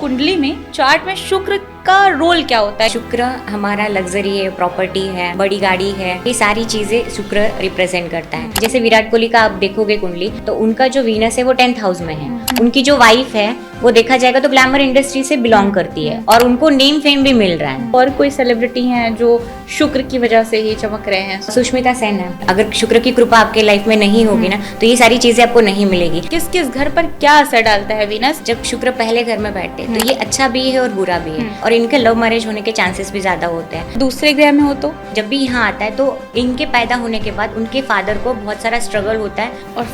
कुंडली में चार्ट में शुक्र का रोल क्या होता है? शुक्र हमारा लग्जरी है, प्रॉपर्टी है, बड़ी गाड़ी है, ये सारी चीजें शुक्र रिप्रेजेंट करता है। जैसे विराट कोहली का आप देखोगे कुंडली तो उनका जो वीनस है वो 10th हाउस में है। उनकी जो वाइफ है वो देखा जाएगा तो ग्लैमर इंडस्ट्री से बिलोंग करती है और उनको नेम फेम भी मिल रहा है। और कोई सेलिब्रिटी हैं जो शुक्र की वजह से ही चमक रहे हैं? सुष्मिता सेन है। अगर शुक्र की कृपा आपके लाइफ में नहीं होगी ना तो ये सारी चीजें आपको नहीं मिलेगी। किस किस घर पर क्या असर डालता है वीनस? जब शुक्र पहले घर में बैठते तो ये अच्छा भी है और बुरा भी है और इनके लव मैरिज होने के चांसेस भी ज्यादा होते हैं। दूसरे ग्रह में हो तो जब भी यहाँ आता है तो इनके पैदा होने के बाद उनके फादर को बहुत सारा स्ट्रगल होता है। और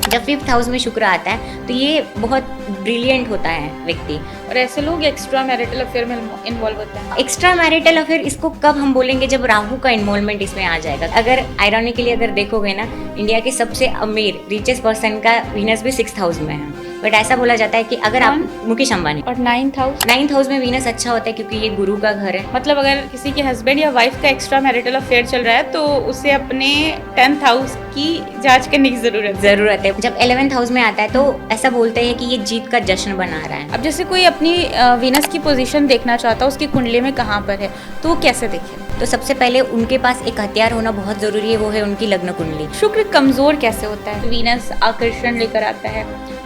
जब 5th हाउस में शुक्र आता है तो ये बहुत ब्रिलियंट होता है व्यक्ति। और ऐसे लोग एक्स्ट्रा मैरिटल अफेयर में इन्वॉल्व होते हैं। एक्स्ट्रा मैरिटल अफेयर इसको कब हम बोलेंगे? जब राहु का इन्वॉल्वमेंट इसमें आ जाएगा। अगर आयरॉनिकली अगर देखोगे ना, इंडिया के सबसे अमीर रिचेस्ट पर्सन का वीनस भी 6th हाउस में है। बट ऐसा बोला जाता है कि अगर आप मुकेश अंबानी और 9th हाउस में वीनस अच्छा होता है क्योंकि ये गुरु का घर है। मतलब अगर किसी के हस्बैंड या वाइफ का एक्स्ट्रा मैरिटल अफेयर चल रहा है तो उसे अपने 10th हाउस की जांच करने की जरूरत है। जब 11th हाउस में आता है तो ऐसा बोलते हैं कि ये जीत का जश्न बना रहा है। अब जैसे कोई अपनी वीनस की पोजीशन देखना चाहता है, उसकी कुंडली में कहाँ पर है, तो वो कैसे देखे? तो सबसे पहले उनके पास एक हथियार होना बहुत जरूरी है, वो है उनकी लग्न कुंडली। शुक्र कमजोर कैसे होता है? वीनस आकर्षण लेकर आता है,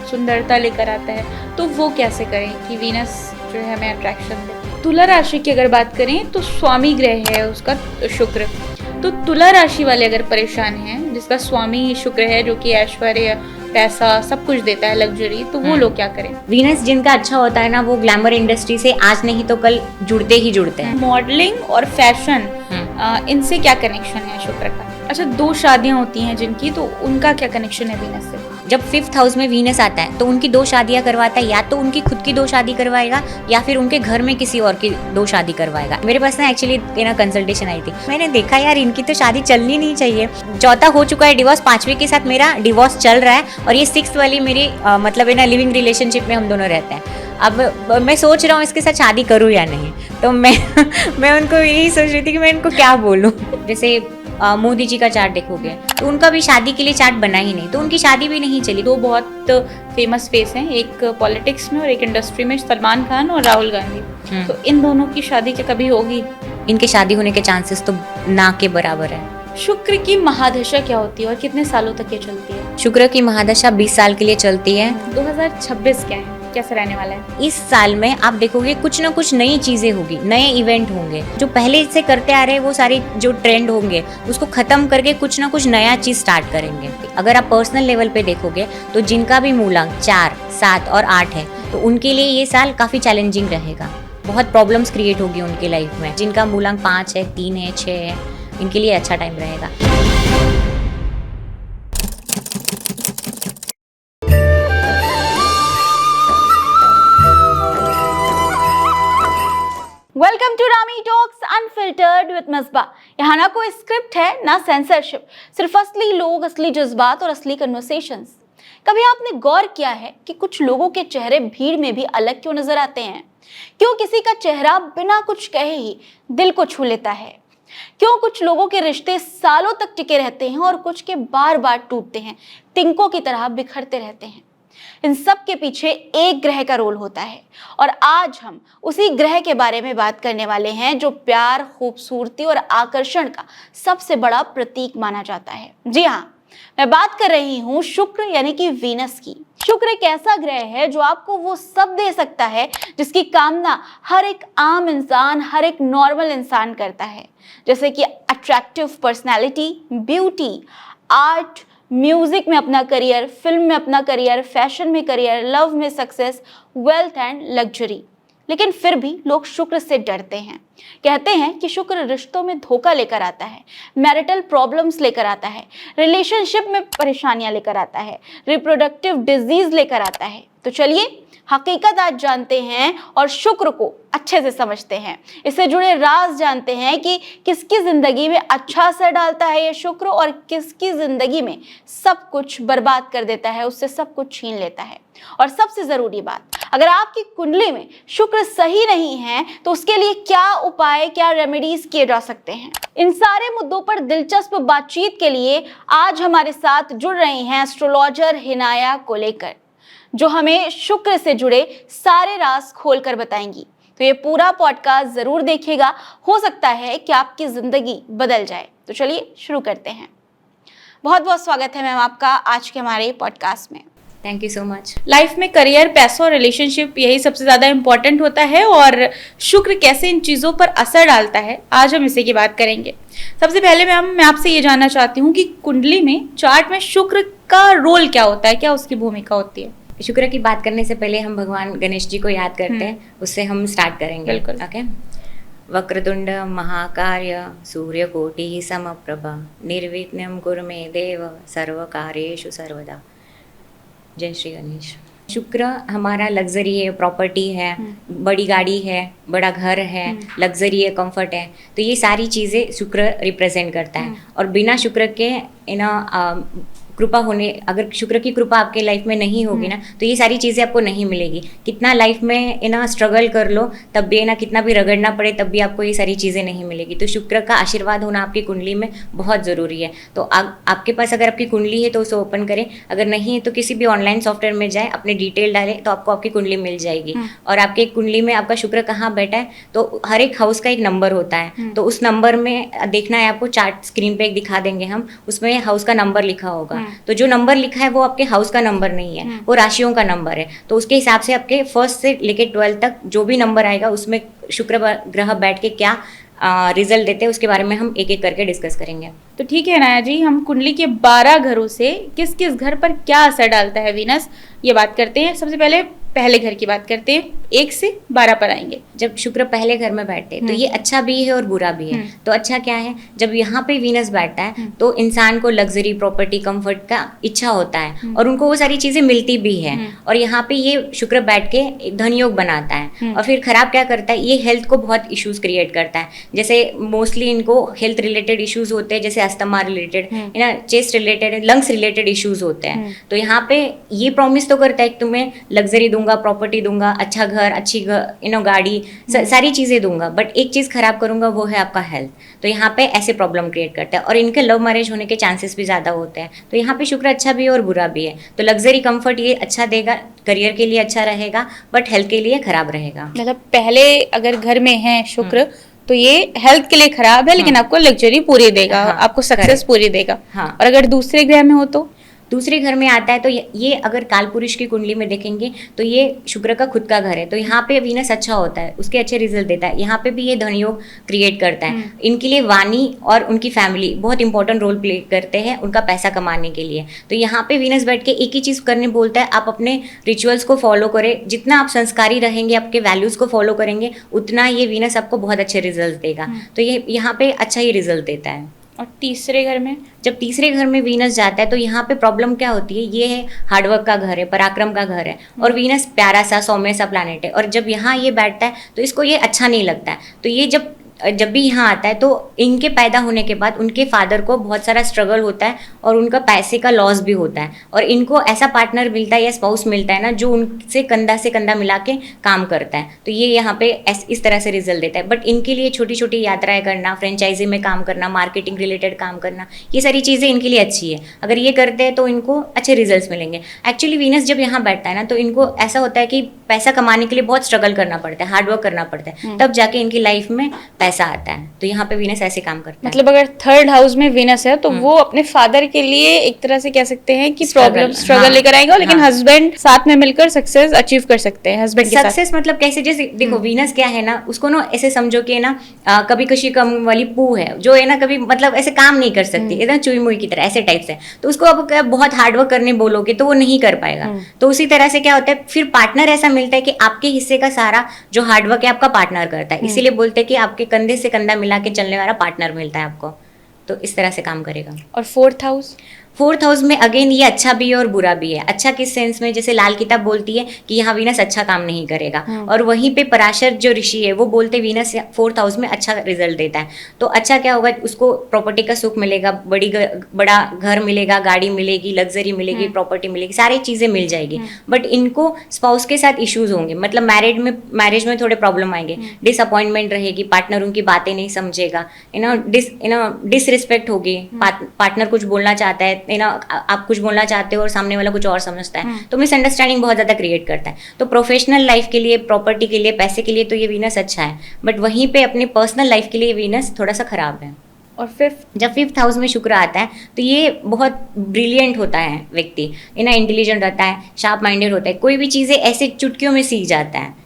सुंदरता लेकर आता है, तो वो कैसे करें कि वीनस जो है हमें अट्रैक्शन दे? तुला राशि की अगर बात करें तो स्वामी ग्रह है उसका शुक्र। तो तुला राशि वाले अगर परेशान हैं, जिसका स्वामी शुक्र है जो कि ऐश्वर्य, पैसा सब कुछ देता है, लग्जरी, तो वो लोग क्या करें? वीनस जिनका अच्छा होता है ना, वो ग्लैमर इंडस्ट्री से आज नहीं तो कल जुड़ते हैं। मॉडलिंग और फैशन, इनसे क्या कनेक्शन है शुक्र का? अच्छा, 2 शादियां होती हैं जिनकी, तो उनका क्या कनेक्शन है वीनस से? जब 5th हाउस में वीनस आता है तो उनकी 2 शादियां करवाता है। या तो उनकी खुद की 2 शादी करवाएगा या फिर उनके घर में किसी और की 2 शादी करवाएगा। मेरे पास ना एक्चुअली ना कंसल्टेशन आई थी, मैंने देखा यार इनकी तो शादी चलनी नहीं चाहिए। 4था हो चुका है डिवोर्स, 5वीं के साथ मेरा डिवोर्स चल रहा है और ये 6th वाली मेरी मतलब है ना लिविंग रिलेशनशिप में हम दोनों रहते हैं। अब मैं सोच रहा हूँ इसके साथ शादी करूँ या नहीं। तो मैं उनको यही सोच रही थी कि मैं इनको क्या बोलूँ। जैसे मोदी जी का चार्ट देखोगे तो उनका भी शादी के लिए चार्ट बना ही नहीं, तो उनकी शादी भी नहीं चली। 2 बहुत फेमस फेस हैं, एक पॉलिटिक्स में और एक इंडस्ट्री में, सलमान खान और राहुल गांधी। तो इन दोनों की शादी क्या कभी होगी? इनके शादी होने के चांसेस तो ना के बराबर है। शुक्र की महादशा क्या होती है और कितने सालों तक ये चलती है? शुक्र की महादशा 20 साल के लिए चलती है। 2026 क्या है, कैसे रहने वाला है? इस साल में आप देखोगे कुछ ना कुछ नई चीजें होगी, नए इवेंट होंगे। जो पहले से करते आ रहे हैं वो सारी जो ट्रेंड होंगे उसको खत्म करके कुछ ना कुछ नया चीज स्टार्ट करेंगे। अगर आप पर्सनल लेवल पे देखोगे तो जिनका भी मूलांक 4, 7 और 8 है तो उनके लिए ये साल काफी चैलेंजिंग रहेगा। बहुत प्रॉब्लम्स क्रिएट होगी उनके लाइफ में। जिनका मूलांक 5 है, 3 है, 6 है, इनके लिए अच्छा टाइम रहेगा। Welcome to Rami talks unfiltered with Masba. यहाँ ना कोई स्क्रिप्ट है ना सेंसरशिप, सिर्फ असली लोग, असली जज्बात और असली कन्वर्सेशंस। कभी आपने गौर किया है कि कुछ लोगों के चेहरे भीड़ में भी अलग क्यों नजर आते हैं? क्यों किसी का चेहरा बिना कुछ कहे ही दिल को छू लेता है? क्यों कुछ लोगों के रिश्ते सालों तक टिके रहते हैं और कुछ के बार बार टूटते हैं, तिनकों की तरह बिखरते रहते हैं? इन सब के पीछे एक ग्रह का रोल होता है और आज हम उसी ग्रह के बारे में बात करने वाले हैं जो प्यार, खूबसूरती और आकर्षण का सबसे बड़ा प्रतीक माना जाता है। जी हाँ, मैं बात कर रही हूँ शुक्र यानी कि वीनस की। शुक्र एक ऐसा ग्रह है जो आपको वो सब दे सकता है जिसकी कामना हर एक आम इंसान, हर एक नॉर्मल इंसान करता है, जैसे कि attractive personality, beauty, art, music में अपना करियर, फिल्म में अपना करियर, फैशन में करियर, लव में सक्सेस, वेल्थ एंड लग्जरी। लेकिन फिर भी लोग शुक्र से डरते हैं। कहते हैं कि शुक्र रिश्तों में धोखा लेकर आता है, मैरिटल प्रॉब्लम्स लेकर आता है, रिलेशनशिप में परेशानियां लेकर आता है, रिप्रोडक्टिव डिजीज लेकर आता है। तो चलिए हकीकत आज जानते हैं और शुक्र को अच्छे से समझते हैं। इससे जुड़े राज जानते हैं कि किसकी जिंदगी में अच्छा असर डालता है ये शुक्र और किसकी जिंदगी में सब कुछ बर्बाद कर देता है, उससे सब कुछ छीन लेता है। और सबसे जरूरी बात, अगर आपकी कुंडली में शुक्र सही नहीं है तो उसके लिए क्या उपाय, क्या रेमेडीज किए जा सकते हैं? इन सारे मुद्दों पर दिलचस्प बातचीत के लिए आज हमारे साथ जुड़ रही हैं एस्ट्रोलॉजर हिनाया कोलेकर, जो हमें शुक्र से जुड़े सारे राज खोलकर बताएंगी। तो ये पूरा पॉडकास्ट जरूर देखिएगा, हो सकता है कि आपकी जिंदगी बदल जाए। तो चलिए शुरू करते हैं। बहुत बहुत स्वागत है मैम आपका आज के हमारे पॉडकास्ट में। Thank you so much. Life में करियर, पैसा और रिलेशनशिप यही सबसे ज़्यादा इम्पोर्टेंट होता है और शुक्र कैसे इन चीज़ों पर असर डालता है, आज हम इसी की बात करेंगे। सबसे पहले मैं आपसे ये जानना चाहती हूँ कि कुंडली में, चार्ट में शुक्र का रोल क्या होता है, क्या उसकी भूमिका होती है? शुक्र की बात करने से पहले हम भगवान गणेश जी को याद करते हैं, उससे हम स्टार्ट करेंगे। बिल्कुल। ओके। वक्रतुंड महाकाय सूर्यकोटि समप्रभा निर्विघ्नं कुरु मे देव सर्वकार्येषु सर्वदा। जय श्री गणेश। शुक्र हमारा लग्जरी है, प्रॉपर्टी है, बड़ी गाड़ी है, बड़ा घर है, लग्जरी है, कंफर्ट है, तो ये सारी चीज़ें शुक्र रिप्रेजेंट करता है। और बिना शुक्र के कृपा होने, अगर शुक्र की कृपा आपके लाइफ में नहीं होगी ना, तो ये सारी चीज़ें आपको नहीं मिलेगी। कितना लाइफ में स्ट्रगल कर लो तब भी कितना भी रगड़ना पड़े तब भी आपको ये सारी चीज़ें नहीं मिलेगी। तो शुक्र का आशीर्वाद होना आपकी कुंडली में बहुत ज़रूरी है। तो आपके पास अगर आपकी कुंडली है तो उसे ओपन करें, अगर नहीं है तो किसी भी ऑनलाइन सॉफ्टवेयर में जाए, अपने डिटेल डालें तो आपको आपकी कुंडली मिल जाएगी। और आपके कुंडली में आपका शुक्र कहाँ बैठा है, तो हर एक हाउस का एक नंबर होता है, तो उस नंबर में देखना है आपको। चार्ट स्क्रीन पे एक दिखा देंगे हम, उसमें हाउस का नंबर लिखा होगा। तो जो नंबर लिखा है वो आपके हाउस का नंबर नहीं है, वो राशियों का नंबर है। तो उसके हिसाब से आपके 1 से लेके 12 तक जो भी नंबर आएगा उसमें शुक्र ग्रह बैठ के क्या रिजल्ट देते हैं उसके बारे में हम एक एक करके डिस्कस करेंगे। तो ठीक है नाया जी, हम कुंडली के 12 घरों से किस किस घर पर क्या असर डालता है वीनस, ये बात करते हैं। सबसे पहले घर की बात करते हैं, 1 से 12 पर आएंगे। जब शुक्र पहले घर में बैठते हैं तो ये अच्छा भी है और बुरा भी है। तो अच्छा क्या है, जब यहाँ पे वीनस बैठता है तो इंसान को लग्जरी, प्रॉपर्टी, कंफर्ट का इच्छा होता है और उनको वो सारी चीजें मिलती भी है। और यहाँ पे ये शुक्र बैठ के धन योग बनाता है। और फिर खराब क्या करता है, ये हेल्थ को बहुत इश्यूज क्रिएट करता है। जैसे मोस्टली इनको हेल्थ रिलेटेड इश्यूज होते हैं, जैसे asthma related, chest related, lungs related issues होते हैं। तो यहाँ पे ये प्रॉमिस तो करता है कि तुम्हें लग्जरी दूंगा, प्रॉपर्टी दूंगा, अच्छा घर, अच्छी गाड़ी, सारी चीजें दूंगा, बट एक चीज खराब करूंगा, वो है आपका हेल्थ। तो यहाँ पे ऐसे प्रॉब्लम क्रिएट करता है। और इनके लव मैरिज होने के चांसेस भी ज्यादा होते हैं। तो यहाँ पे शुक्र अच्छा भी है और बुरा भी है। तो लग्जरी, कंफर्ट ये अच्छा देगा, करियर के लिए अच्छा रहेगा, बट हेल्थ के लिए खराब रहेगा। मतलब पहले अगर घर में है शुक्र तो ये हेल्थ के लिए खराब है, लेकिन आपको लग्जरी पूरी देगा, आपको सक्सेस पूरी देगा। और अगर दूसरे ग्रह में हो तो दूसरे घर में आता है तो ये अगर कालपुरुष की कुंडली में देखेंगे तो ये शुक्र का खुद का घर है। तो यहाँ पे वीनस अच्छा होता है, उसके अच्छे रिजल्ट देता है। यहाँ पे भी ये धन योग क्रिएट करता है। इनके लिए वाणी और उनकी फैमिली बहुत इंपॉर्टेंट रोल प्ले करते हैं उनका पैसा कमाने के लिए। तो यहाँ पे वीनस बैठ के एक ही चीज़ करने बोलता है, आप अपने रिचुअल्स को फॉलो करें। जितना आप संस्कारी रहेंगे, आपके वैल्यूज़ को फॉलो करेंगे, उतना ये वीनस आपको बहुत अच्छे रिजल्ट देगा। तो ये यहाँ पे अच्छा ही रिजल्ट देता है। और तीसरे घर में, जब तीसरे घर में वीनस जाता है तो यहाँ पे प्रॉब्लम क्या होती है, ये है हार्डवर्क का घर है, पराक्रम का घर है, और वीनस प्यारा सा सौम्य सा प्लैनेट है। और जब यहाँ ये बैठता है तो इसको ये अच्छा नहीं लगता है। तो ये जब भी यहाँ आता है तो इनके पैदा होने के बाद उनके फादर को बहुत सारा स्ट्रगल होता है और उनका पैसे का लॉस भी होता है। और इनको ऐसा पार्टनर मिलता है या स्पाउस मिलता है ना, जो उनसे कंधा मिला के काम करता है। तो ये यहाँ पे इस तरह से रिजल्ट देता है। बट इनके लिए छोटी छोटी यात्राएं करना, फ्रेंचाइजी में काम करना, मार्केटिंग रिलेटेड काम करना, ये सारी चीज़ें इनके लिए अच्छी है। अगर ये करते हैं तो इनको अच्छे रिजल्ट मिलेंगे। एक्चुअली वीनस जब यहाँ बैठता है ना तो इनको ऐसा होता है कि पैसा कमाने के लिए बहुत स्ट्रगल करना पड़ता है, हार्डवर्क करना पड़ता है, तब जाके इनकी लाइफ में पैसा आता है। तो यहाँ पे वीनस ऐसे काम करता है। मतलब अगर 3rd हाउस में वीनस है तो वो अपने फादर के लिए एक तरह से कह सकते हैं कि प्रॉब्लम, स्ट्रगल लेकर आएगा, लेकिन हस्बैंड साथ में मिलकर सक्सेस अचीव कर सकते हैं। हस्बैंड के साथ सक्सेस मतलब कैसे, जैसे देखो वीनस क्या है ना, उसको ना ऐसे समझो कि ना कभी खुशी कम वाली पू है, जो है ना कभी मतलब ऐसे काम नहीं कर सकती, एकदम चुई मुई की तरह, ऐसे टाइप से। तो उसको अब बहुत हार्डवर्क करने बोलोगे तो वो नहीं कर पाएगा। तो उसी तरह से क्या होता है, फिर पार्टनर ऐसा मिलता है कि आपके हिस्से का सारा जो हार्डवर्क है आपका पार्टनर करता है। इसीलिए बोलते हैं कि आपके कंधे से कंधा मिला के चलने वाला पार्टनर मिलता है आपको। तो इस तरह से काम करेगा। और 4th हाउस, 4th हाउस में अगेन ये अच्छा भी है और बुरा भी है। अच्छा किस सेंस में, जैसे लाल किताब बोलती है कि यहाँ वीनस अच्छा काम नहीं करेगा, और वहीं पे पराशर जो ऋषि है वो बोलते वीनस 4th हाउस में अच्छा रिजल्ट देता है। तो अच्छा क्या होगा, उसको प्रॉपर्टी का सुख मिलेगा, बड़ा घर मिलेगा, गाड़ी मिलेगी, लग्जरी मिलेगी, प्रॉपर्टी मिलेगी, सारी चीज़ें मिल जाएगी। बट इनको स्पाउस के साथ इश्यूज होंगे, मतलब मैरिज में थोड़े प्रॉब्लम आएंगे, डिसअपॉइंटमेंट रहेगी, पार्टनर उनकी बातें नहीं समझेगा, डिसरिस्पेक्ट होगी, पार्टनर कुछ बोलना चाहता है है ना, आप कुछ बोलना चाहते हो और सामने वाला कुछ और समझता है, तो मिसअंडरस्टैंडिंग बहुत ज़्यादा क्रिएट करता है। तो प्रोफेशनल लाइफ के लिए, प्रॉपर्टी के लिए, पैसे के लिए तो ये वीनस अच्छा है, बट वहीं पे अपनी पर्सनल लाइफ के लिए वीनस थोड़ा सा खराब है। और फिफ्थ, जब 5th हाउस में शुक्र आता है तो ये बहुत ब्रिलियंट होता है व्यक्ति, इतना इंटेलिजेंट रहता है, शार्प माइंडेड होता है, कोई भी चीज़ें ऐसे चुटकियों में सीख जाता है।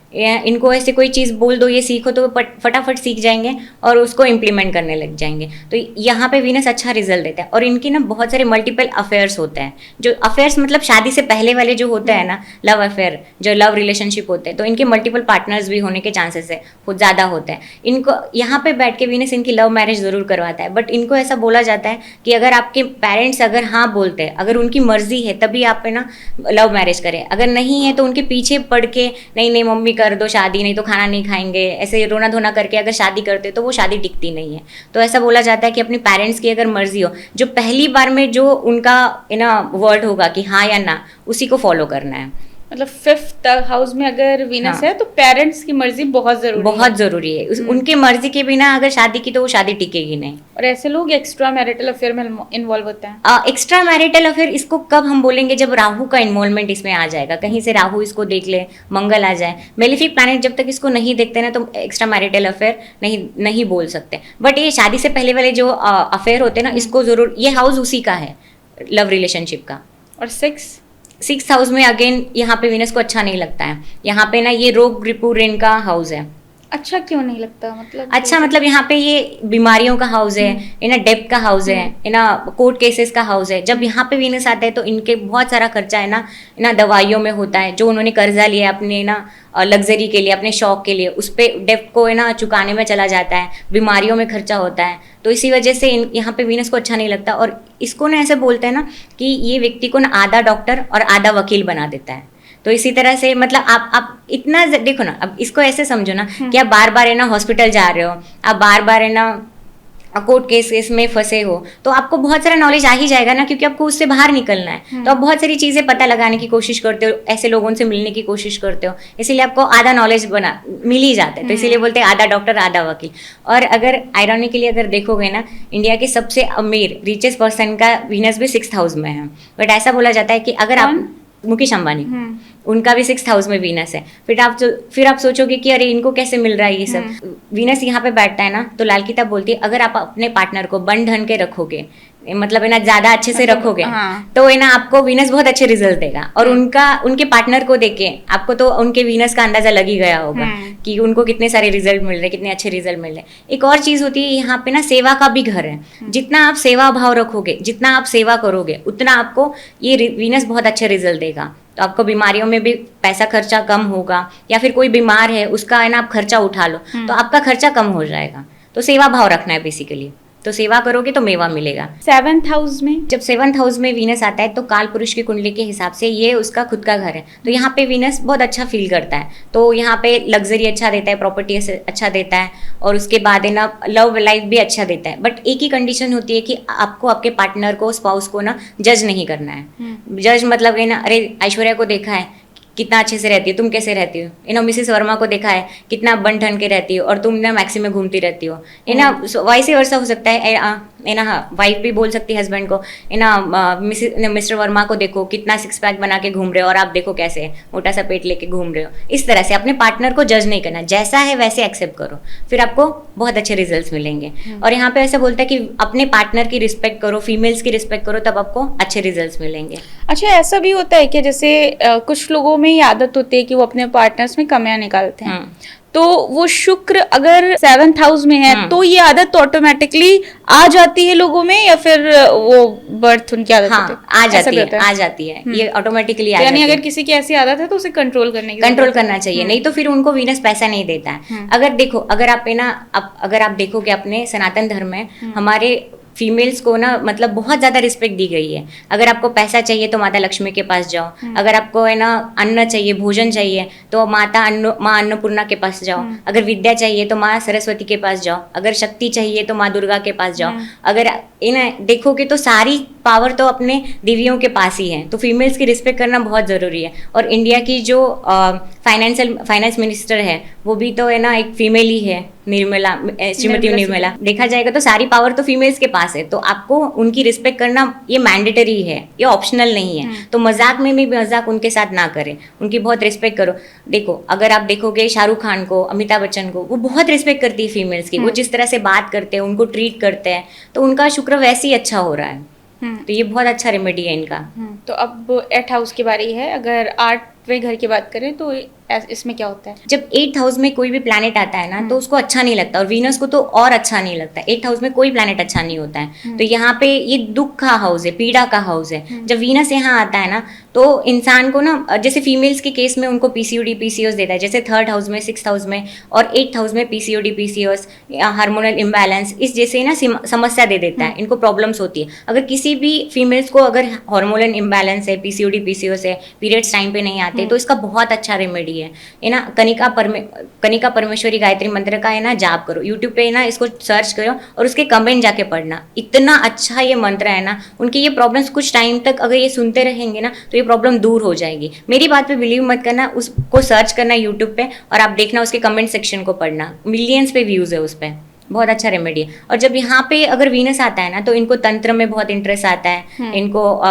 इनको ऐसे कोई चीज़ बोल दो ये सीखो तो फटाफट सीख जाएंगे और उसको इम्प्लीमेंट करने लग जाएंगे। तो यहाँ पे वीनस अच्छा रिजल्ट देता है। और इनकी ना बहुत सारे मल्टीपल अफेयर्स होते हैं, जो अफेयर्स मतलब शादी से पहले वाले जो होते हैं ना, लव अफेयर, जो लव रिलेशनशिप होते हैं, तो इनके मल्टीपल पार्टनर्स भी होने के चांसेस है बहुत ज़्यादा होते हैं। इनको यहाँ पे बैठ के वीनस इनकी लव मैरिज ज़रूर करवाता है, बट इनको ऐसा बोला जाता है कि अगर आपके पेरेंट्स अगर हाँ बोलते हैं, अगर उनकी मर्जी है तभी आप है ना लव मैरिज करें, अगर नहीं है तो उनके पीछे पड़ के नहीं नहीं मम्मी कर दो शादी, नहीं तो खाना नहीं खाएंगे, ऐसे रोना धोना करके अगर शादी करते तो वो शादी टिकती नहीं है। तो ऐसा बोला जाता है कि अपने पेरेंट्स की अगर मर्जी हो, जो पहली बार में जो उनका ना वर्ड होगा कि हाँ या ना, उसी को फॉलो करना है। मतलब 5th हाउस में अगर वीनस हाँ। है तो पेरेंट्स की मर्जी बहुत जरूरी है। बहुत जरूरी है। उनके मर्जी के बिना अगर शादी की तो वो शादी टिकेगी नहीं। और ऐसे लोग एक्स्ट्रा मैरिटल अफेयर में इन्वॉल्व होते हैं। एक्स्ट्रा मैरिटल अफेयर इसको कब हम बोलेंगे, जब राहु का इन्वॉल्वमेंट इसमें आ जाएगा, कहीं से राहु इसको देख ले, मंगल आ जाए, मेलिफिक प्लैनेट जब तक इसको नहीं देखते ना तो एक्स्ट्रा मैरिटल अफेयर नहीं बोल सकते। बट ये शादी से पहले वाले जो अफेयर होते हैं ना, इसको जरूर, ये हाउस उसी का है, लव रिलेशनशिप का। और 6th हाउस में अगेन यहाँ पे वीनस को अच्छा नहीं लगता है। यहाँ पे ना ये रोग रिपू ऋण का हाउस है। अच्छा क्यों नहीं लगता, मतलब अच्छा मतलब यहाँ पे ये बीमारियों का हाउस है, ना डेब्ट का हाउस है, ना कोर्ट केसेस का हाउस है। जब यहाँ पे वीनस आता है तो इनके बहुत सारा खर्चा है ना दवाइयों में होता है, जो उन्होंने कर्जा लिया अपने ना लग्जरी के लिए, अपने शौक के लिए, उस पे डेब्ट को है ना चुकाने में चला जाता है, बीमारियों में खर्चा होता है। तो इसी वजह से यहाँ पे वीनस को अच्छा नहीं लगता। और इसको ना ऐसे बोलते हैं ना कि ये व्यक्ति को ना आधा डॉक्टर और आधा वकील बना देता है। तो इसी तरह से मतलब आप इतना देखो ना, अब इसको ऐसे समझो ना कि आप बार बार है ना हॉस्पिटल जा रहे हो, आप बार बार है ना कोर्ट केस में फंसे हो, तो आपको बहुत सारा नॉलेज आ ही जाएगा ना, क्योंकि आपको उससे बाहर निकलना है। तो आप बहुत सारी चीजें पता लगाने की कोशिश करते हो, ऐसे लोगों से मिलने की कोशिश करते हो, इसीलिए आपको आधा नॉलेज मिल ही जाता है। तो इसीलिए बोलते हैं आधा डॉक्टर आधा वकील। और अगर आयरॉनिकली अगर देखोगे ना, इंडिया के सबसे अमीर रिचेस्ट पर्सन का वीनस भी 6th हाउस में है। बट ऐसा बोला जाता है कि अगर आप, मुकेश अंबानी, उनका भी 6th हाउस में वीनस है। फिर आप सोचोगे कि अरे इनको कैसे मिल रहा है ये सब। वीनस यहाँ पे बैठता है ना, तो लाल किताब बोलती है अगर आप अपने पार्टनर को बन ढन के रखोगे, मतलब है ना ज्यादा अच्छे से रखोगे, तो है ना आपको वीनस बहुत अच्छे रिजल्ट देगा। और उनके पार्टनर को देख के आपको तो उनके वीनस का अंदाजा लग ही गया होगा कि उनको कितने सारे रिजल्ट मिल रहे, कितने अच्छे रिजल्ट मिल रहे। एक और चीज होती है यहाँ पे ना, सेवा का भी घर है। जितना आप सेवा भाव रखोगे, जितना आप सेवा करोगे, उतना आपको ये वीनस बहुत अच्छे रिजल्ट देगा। तो आपको बीमारियों में भी पैसा खर्चा कम होगा, या फिर कोई बीमार है उसका है ना आप खर्चा उठा लो तो आपका खर्चा कम हो जाएगा। तो सेवा भाव रखना है बेसिकली, तो सेवा करोगे तो मेवा मिलेगा। 7th हाउस में, जब 7th हाउस में वीनस आता है तो काल पुरुष की कुंडली के हिसाब से ये उसका खुद का घर है। तो यहाँ पे वीनस बहुत अच्छा फील करता है, तो यहाँ पे लग्जरी अच्छा देता है, प्रॉपर्टी अच्छा देता है, और उसके बाद है ना लव लाइफ भी अच्छा देता है। बट एक ही कंडीशन होती है कि आपको आपके पार्टनर को, स्पाउस को ना जज नहीं करना है। जज मतलब है ना, अरे ऐश्वर्या को देखा है कितना अच्छे से रहती है, तुम कैसे रहती हो, ना मिसेस वर्मा को देखा है कितना बन ठन के रहती हो, और तुम ना मैक्सी में घूमती रहती हो, ना वाइस वर्सा हो सकता है ना। वाइफ भी बोल सकती है हस्बैंड को, ना मिस्टर वर्मा को देखो कितना 6 पैक बना के घूम रहे हो, और आप देखो कैसे मोटा सा पेट लेके घूम रहे हो। इस तरह से अपने पार्टनर को जज नहीं करना, जैसा है वैसे एक्सेप्ट करो, फिर आपको बहुत अच्छे रिजल्ट मिलेंगे। और यहाँ पे ऐसा बोलता है कि अपने पार्टनर की रिस्पेक्ट करो, फीमेल्स की रिस्पेक्ट करो, तब आपको अच्छे रिजल्ट मिलेंगे। अच्छा ऐसा भी होता है कि जैसे कुछ लोगों में ये आदत होती है कि वो अपने पार्टनर्स में कमियां निकालते हैं, तो वो शुक्र अगर 7th हाउस में है तो ये आदत ऑटोमेटिकली आ जाती है लोगों में, या फिर वो बर्थ उनकी आदत होती है? आ जाती है ये ऑटोमेटिकली। यानी अगर किसी की ऐसी आदत है तो उसे कंट्रोल करना चाहिए, नहीं तो फिर उनको वीनस पैसा नहीं देता है। अगर देखो, अगर आप देखोगे अपने सनातन धर्म में हमारे फीमेल्स को ना मतलब बहुत ज्यादा रिस्पेक्ट दी गई है। अगर आपको पैसा चाहिए तो माता लक्ष्मी के पास जाओ, अगर आपको है ना अन्न चाहिए, भोजन चाहिए तो माँ अन्नपूर्णा के पास जाओ, अगर विद्या चाहिए तो माँ सरस्वती के पास जाओ, अगर शक्ति चाहिए तो माँ दुर्गा के पास जाओ। अगर देखोगे तो सारी पावर तो अपने देवियों के पास ही है। तो फीमेल्स की रिस्पेक्ट करना बहुत जरूरी है। और इंडिया की जो फाइनेंस मिनिस्टर है वो भी तो है ना एक फीमेल ही है, निर्मला, श्रीमती निर्मला। देखा जाएगा तो सारी पावर तो फीमेल्स के पास है, तो आपको उनकी रिस्पेक्ट करना ये मैंडेटरी है, ये ऑप्शनल नहीं है। तो मजाक में भी मजाक उनके साथ ना करें, उनकी बहुत रिस्पेक्ट करो। देखो अगर आप देखोगे शाहरुख खान को, अमिताभ बच्चन को, वो बहुत रिस्पेक्ट करती है फीमेल्स की। वो जिस तरह से बात करते हैं, उनको ट्रीट करते हैं, तो उनका शुक्र वैसे ही अच्छा हो रहा है। तो ये बहुत अच्छा रेमेडी है इनका। तो अब 8th हाउस की बारी है। अगर 8वें घर की बात करें तो इसमें क्या होता है? जब 8th हाउस में कोई भी प्लैनेट आता है ना तो उसको अच्छा नहीं लगता, और वीनस को तो और अच्छा नहीं लगता। 8th हाउस में कोई प्लैनेट अच्छा नहीं होता है। तो यहाँ पे ये दुख का हाउस है, पीड़ा का हाउस है। जब वीनस यहाँ आता है ना तो इंसान को ना, जैसे फीमेल्स के केस में उनको पीसीओडी पीसीओएस देता है, जैसे 3rd हाउस में, 6th हाउस में और 8th हाउस में पीसीओडी पीसीओएस, हार्मोनल इम्बैलेंस, इस जैसे ना समस्या दे देता है, इनको प्रॉब्लम्स होती है। अगर किसी भी फीमेल्स को अगर हार्मोनल इम्बैलेंस है, पीसीओडी पीसीओएस है, पीरियड्स टाइम पे नहीं आते, तो इसका बहुत अच्छा रेमेडी है ना। कनिका परमेश्वरी गायत्री मंत्र का है ना जाप करो, यूट्यूब पे ना इसको सर्च करो और उसके कमेंट जाके पढ़ना। इतना अच्छा ये मंत्र है ना, उनकी ये प्रॉब्लम्स कुछ टाइम तक अगर ये सुनते रहेंगे ना तो ये प्रॉब्लम दूर हो जाएगी। मेरी बात पे बिलीव मत करना, उसको सर्च करना यूट्यूब पे और आप देखना उसके कमेंट सेक्शन को पढ़ना, मिलियंस पे व्यूज है उस पर। बहुत अच्छा रेमेडी है। और जब यहाँ पे अगर वीनस आता है ना तो इनको तंत्र में बहुत इंटरेस्ट आता है, इनको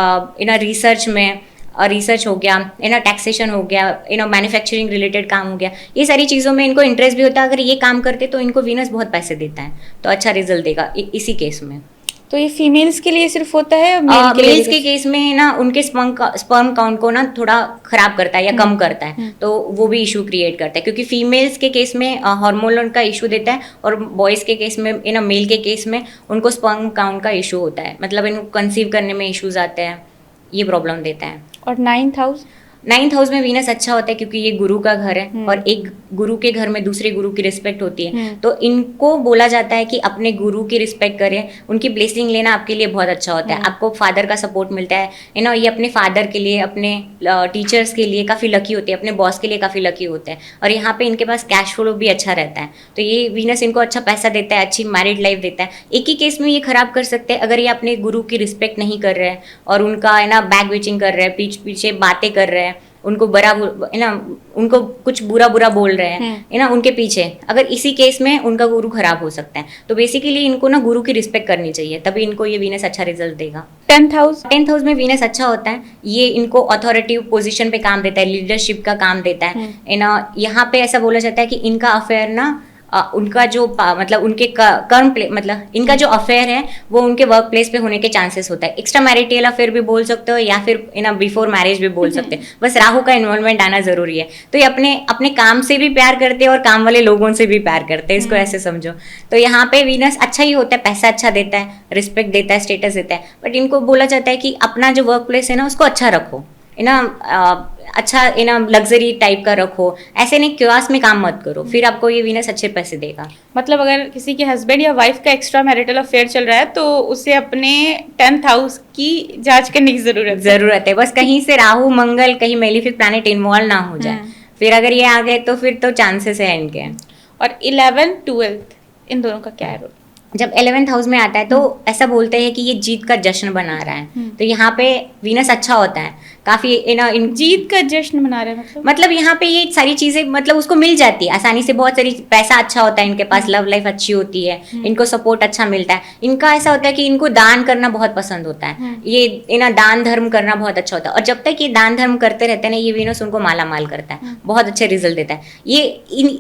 रिसर्च में, रिसर्च हो गया, टैक्सेशन हो गया, मैन्युफैक्चरिंग रिलेटेड काम हो गया, ये सारी चीज़ों में इनको इंटरेस्ट भी होता है। अगर ये काम करते तो इनको वीनस बहुत पैसे देता है, तो अच्छा रिजल्ट देगा इसी केस में। तो ये फीमेल्स के लिए सिर्फ होता है? मेल्स के केस में ना उनके स्पर्म काउंट को ना थोड़ा खराब करता है या कम करता है, तो वो भी इशू क्रिएट करता है। क्योंकि फीमेल्स के केस में हार्मोन का इशू देता है, और बॉयज़ के केस में मेल के केस में उनको स्पर्म काउंट का इशू होता है, मतलब इनको कंसीव करने में इशूज आते हैं, ये प्रॉब्लम देता है। और 9th हाउस में वीनस अच्छा होता है क्योंकि ये गुरु का घर है, और एक गुरु के घर में दूसरे गुरु की रिस्पेक्ट होती है। तो इनको बोला जाता है कि अपने गुरु की रिस्पेक्ट करें, उनकी ब्लेसिंग लेना आपके लिए बहुत अच्छा होता है। आपको फादर का सपोर्ट मिलता है, ये अपने फादर के लिए, अपने टीचर्स के लिए काफ़ी लकी होते हैं, अपने बॉस के लिए काफ़ी लकी होते हैं, और यहाँ पे इनके पास कैश फ्लो भी अच्छा रहता है। तो ये वीनस इनको अच्छा पैसा देता है, अच्छी मैरिड लाइफ देता है। एक ही केस में ये खराब कर सकते हैं अगर ये अपने गुरु की रिस्पेक्ट नहीं कर रहे हैं और उनका बैक विचिंग कर रहे हैं, पीछे बातें कर रहे हैं, उनको उनको कुछ बुरा बोल रहे हैं उनके पीछे। अगर इसी केस में उनका गुरु खराब हो सकता है। तो बेसिकली इनको ना गुरु की रिस्पेक्ट करनी चाहिए, तभी इनको ये वीनस अच्छा रिजल्ट देगा। 10th हाउस में वीनस अच्छा होता है, ये इनको अथॉरिटिव पोजीशन पे काम देता है, लीडरशिप का काम देता है। यहाँ पे ऐसा बोला जाता है कि इनका अफेयर ना उनका जो मतलब उनके कर्म प्ले मतलब इनका जो अफेयर है वो उनके वर्क प्लेस पे होने के चांसेस होता है। एक्स्ट्रा मैरिटल अफेयर भी बोल सकते हो या फिर बिफोर मैरिज भी बोल सकते हैं, बस राहु का इन्वॉल्वमेंट आना जरूरी है। तो ये अपने काम से भी प्यार करते हैं और काम वाले लोगों से भी प्यार करते हैं, इसको ऐसे समझो। तो यहाँ पे वीनस अच्छा ही होता है, पैसा अच्छा देता है, रिस्पेक्ट देता है, स्टेटस देता है, बट इनको बोला जाता है कि अपना जो वर्क प्लेस है ना उसको अच्छा रखो, अच्छा लग्जरी टाइप का रखो, ऐसे नहीं क्योस में काम मत करो, फिर आपको ये वीनस अच्छे पैसे देगा। मतलब अगर किसी के हस्बैंड या वाइफ का एक्स्ट्रा मैरिटल अफेयर चल रहा है तो उसे अपने 10th हाउस की जांच करने की जरूरत है। बस कहीं से राहु मंगल कहीं मेलिफिक प्लैनेट इन्वॉल्व ना हो जाए, फिर अगर ये आ गए तो फिर तो चांसेस है इनके। और 11th 12th इन दोनों का क्या है रोल? जब 11th हाउस में आता है तो ऐसा बोलते हैं कि ये जीत का जश्न बना रहा है। तो यहाँ पे वीनस अच्छा होता है काफी, जीत का जश्न मना रहे हैं मतलब यहाँ पे ये सारी चीजें मतलब उसको मिल जाती है आसानी से, बहुत सारी पैसा अच्छा होता है इनके पास, लव लाइफ अच्छी होती है, इनको सपोर्ट अच्छा मिलता है। इनका ऐसा होता है कि इनको दान करना बहुत पसंद होता है, ये दान धर्म करना बहुत अच्छा होता है, और जब तक ये दान धर्म करते रहते हैं ना ये वीनस उनको माला माल करता है, बहुत अच्छे रिजल्ट देता है। ये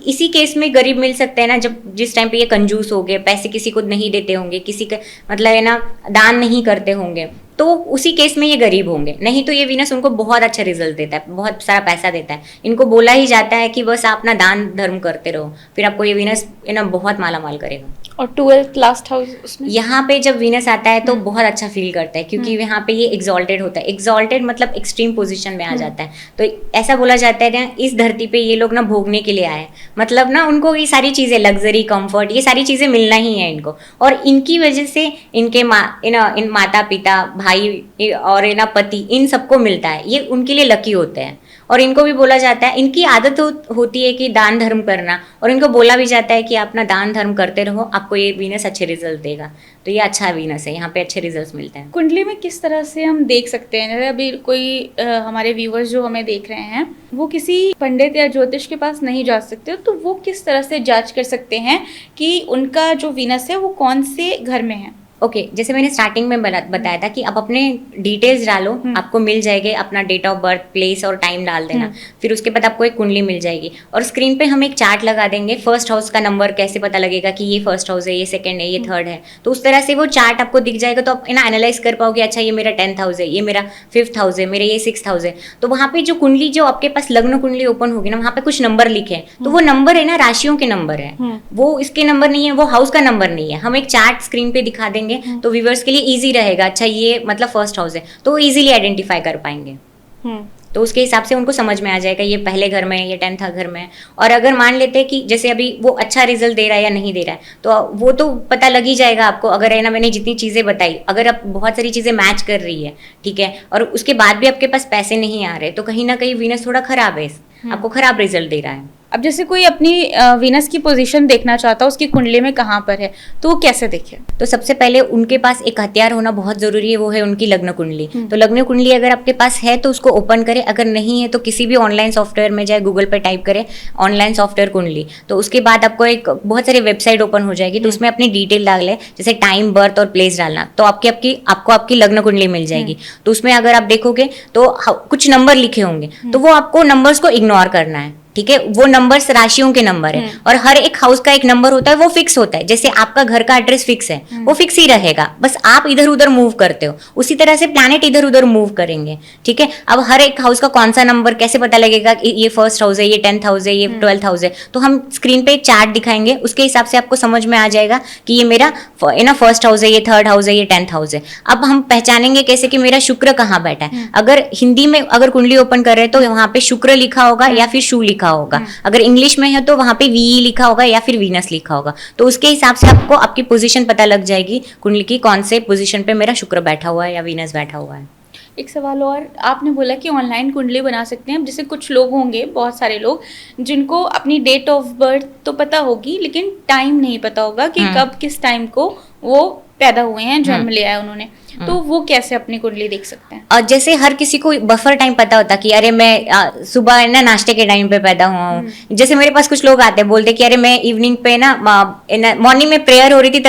इसी केस में गरीब मिल सकते हैं ना जब जिस टाइम पे ये कंजूस हो गए, पैसे किसी को नहीं देते होंगे, किसी का मतलब दान नहीं करते होंगे, तो उसी केस में ये गरीब होंगे। नहीं तो ये वीनस उनको बहुत अच्छा रिजल्ट देता है, बहुत सारा पैसा देता है। इनको बोला ही जाता है कि बस आप ना दान धर्म करते रहो, फिर आपको ये वीनस बहुत माला माल करेगा। और 12th लास्ट हाउस उसमें यहाँ पे जब वीनस आता है तो बहुत अच्छा फील करता है, क्योंकि यहाँ पे ये एग्जॉल्टेड होता है। एग्जॉल्टेड मतलब एक्सट्रीम पोजीशन में आ जाता है। तो ऐसा बोला जाता है ना इस धरती पे ये लोग ना भोगने के लिए आए, मतलब ना उनको ये सारी चीजें, लग्जरी, कंफर्ट, ये सारी चीजें मिलना ही है इनको, और इनकी वजह से इनके इन माता पिता, भाई और पति, इन सबको मिलता है। ये उनके लिए लकी होते हैं, और इनको भी बोला जाता है, इनकी आदत होती है कि दान धर्म करना, और इनको बोला भी जाता है कि आप अपना दान धर्म करते रहो, आपको ये वीनस अच्छे रिजल्ट देगा। तो ये अच्छा वीनस है, यहाँ पे अच्छे रिजल्ट मिलते हैं। कुंडली में किस तरह से हम देख सकते हैं, जैसे अभी कोई हमारे व्यूवर्स जो हमें देख रहे हैं वो किसी पंडित या ज्योतिष के पास नहीं जा सकते, तो वो किस तरह से जांच कर सकते हैं कि उनका जो वीनस है वो कौन से घर में है? ओके जैसे मैंने स्टार्टिंग में बताया था कि आप अपने डिटेल्स डालो, आपको मिल जाएंगे, अपना डेट ऑफ बर्थ, प्लेस और टाइम डाल देना, फिर उसके बाद आपको एक कुंडली मिल जाएगी और स्क्रीन पे हम एक चार्ट लगा देंगे। फर्स्ट हाउस का नंबर कैसे पता लगेगा कि ये फर्स्ट हाउस है, ये सेकंड है, ये थर्ड है, तो उस तरह से वो चार्ट आपको दिख जाएगा, तो आप ना एनालाइज कर पाओगे, अच्छा ये मेरा 10th हाउस है, ये मेरा 5th हाउस है, मेरा ये 6th हाउस है। तो वहाँ पे जो कुंडली, जो आपके पास लग्न कुंडली ओपन होगी ना, वहाँ पे कुछ नंबर लिखे हैं, तो वो नंबर है ना राशियों के नंबर है, वो इसके नंबर नहीं है, वो हाउस का नंबर नहीं है। हम एक चार्ट स्क्रीन पे दिखा देंगे तो व्यूअर्स के लिए इजी रहेगा, अच्छा ये मतलब फर्स्ट हाउस है, तो वो इजीली आइडेंटिफाई कर पाएंगे। तो उसके हिसाब से उनको समझ में आ जाएगा ये पहले घर में है, ये 10th घर में है। और अगर मान लेते हैं कि जैसे अभी वो अच्छा रिजल्ट दे रहा है या नहीं दे रहा है, तो वो तो पता लग ही जाएगा आपको। अगर है ना, मैंने जितनी चीज़ें बताई, अगर आप बहुत सारी चीज़ें मैच कर रही है, ठीक है, और उसके बाद भी आपके पास पैसे नहीं आ रहे, तो कहीं ना कहीं वीनस थोड़ा खराब है, आपको खराब रिजल्ट दे रहा है। अब जैसे कोई अपनी वीनस की पोजीशन देखना चाहता है, उसकी कुंडली में कहाँ पर है, तो वो कैसे देखे? तो सबसे पहले उनके पास एक हथियार होना बहुत जरूरी है, वो है उनकी लग्न कुंडली। तो लग्न कुंडली अगर आपके पास है तो उसको ओपन करें, अगर नहीं है तो किसी भी ऑनलाइन सॉफ्टवेयर में जाए, गूगल पे टाइप करें ऑनलाइन सॉफ्टवेयर कुंडली, तो उसके बाद आपको एक बहुत सारी वेबसाइट ओपन हो जाएगी, तो उसमें अपनी डिटेल डालें, जैसे टाइम, बर्थ और प्लेस डालना, तो आपको आपकी लग्न कुंडली मिल जाएगी। तो उसमें अगर आप देखोगे तो कुछ नंबर लिखे होंगे, तो वो आपको नंबर्स को इग्नोर करना है, ठीक है। वो नंबर्स राशियों के नंबर है, और हर एक हाउस का एक नंबर होता है, वो फिक्स होता है। जैसे आपका घर का एड्रेस फिक्स है, वो फिक्स ही रहेगा, बस आप इधर उधर मूव करते हो, उसी तरह से प्लैनेट इधर उधर मूव करेंगे, ठीक है। अब हर एक हाउस का कौन सा नंबर कैसे पता लगेगा कि ये फर्स्ट हाउस है, ये 10th हाउस है, ये 12th हाउस है, तो हम स्क्रीन पे एक चार्ट दिखाएंगे, उसके हिसाब से आपको समझ में आ जाएगा कि ये मेरा ना फर्स्ट हाउस है, ये 3rd हाउस है, ये 10th हाउस है। अब हम पहचानेंगे कैसे कि मेरा शुक्र कहाँ बैठा है। अगर हिंदी में अगर कुंडली ओपन कर रहे हैं तो वहां पे शुक्र लिखा होगा या फिर शु लिखा होगा, अगर इंग्लिश में है तो वहां पे वी लिखा होगा या फिर वीनस लिखा होगा। तो उसके हिसाब से आपको आपकी पोजीशन पता लग जाएगी कुंडली की, कौन से पोजीशन पे मेरा शुक्र बैठा हुआ है या वीनस बैठा हुआ है। एक सवाल और, आपने बोला कि ऑनलाइन कुंडली बना सकते हैं। अब जैसे कुछ लोग होंगे, बहुत सारे लोग, जिनको अपनी डेट ऑफ बर्थ तो पता होगी लेकिन टाइम नहीं पता होगा कि कब किस टाइम को वो पैदा हुए हैं, जन्म लिया है उन्होंने, तो वो कैसे अपनी कुंडली देख सकते हैं? और जैसे हर किसी को बफर टाइम पता होता कि अरे मैं सुबह ना नाश्ते के टाइम पे पैदा हुआ हूँ। जैसे मेरे पास कुछ लोग आते हैं, बोलते कि अरे मैं इवनिंग पे ना मॉर्निंग में प्रेयर हो रही थी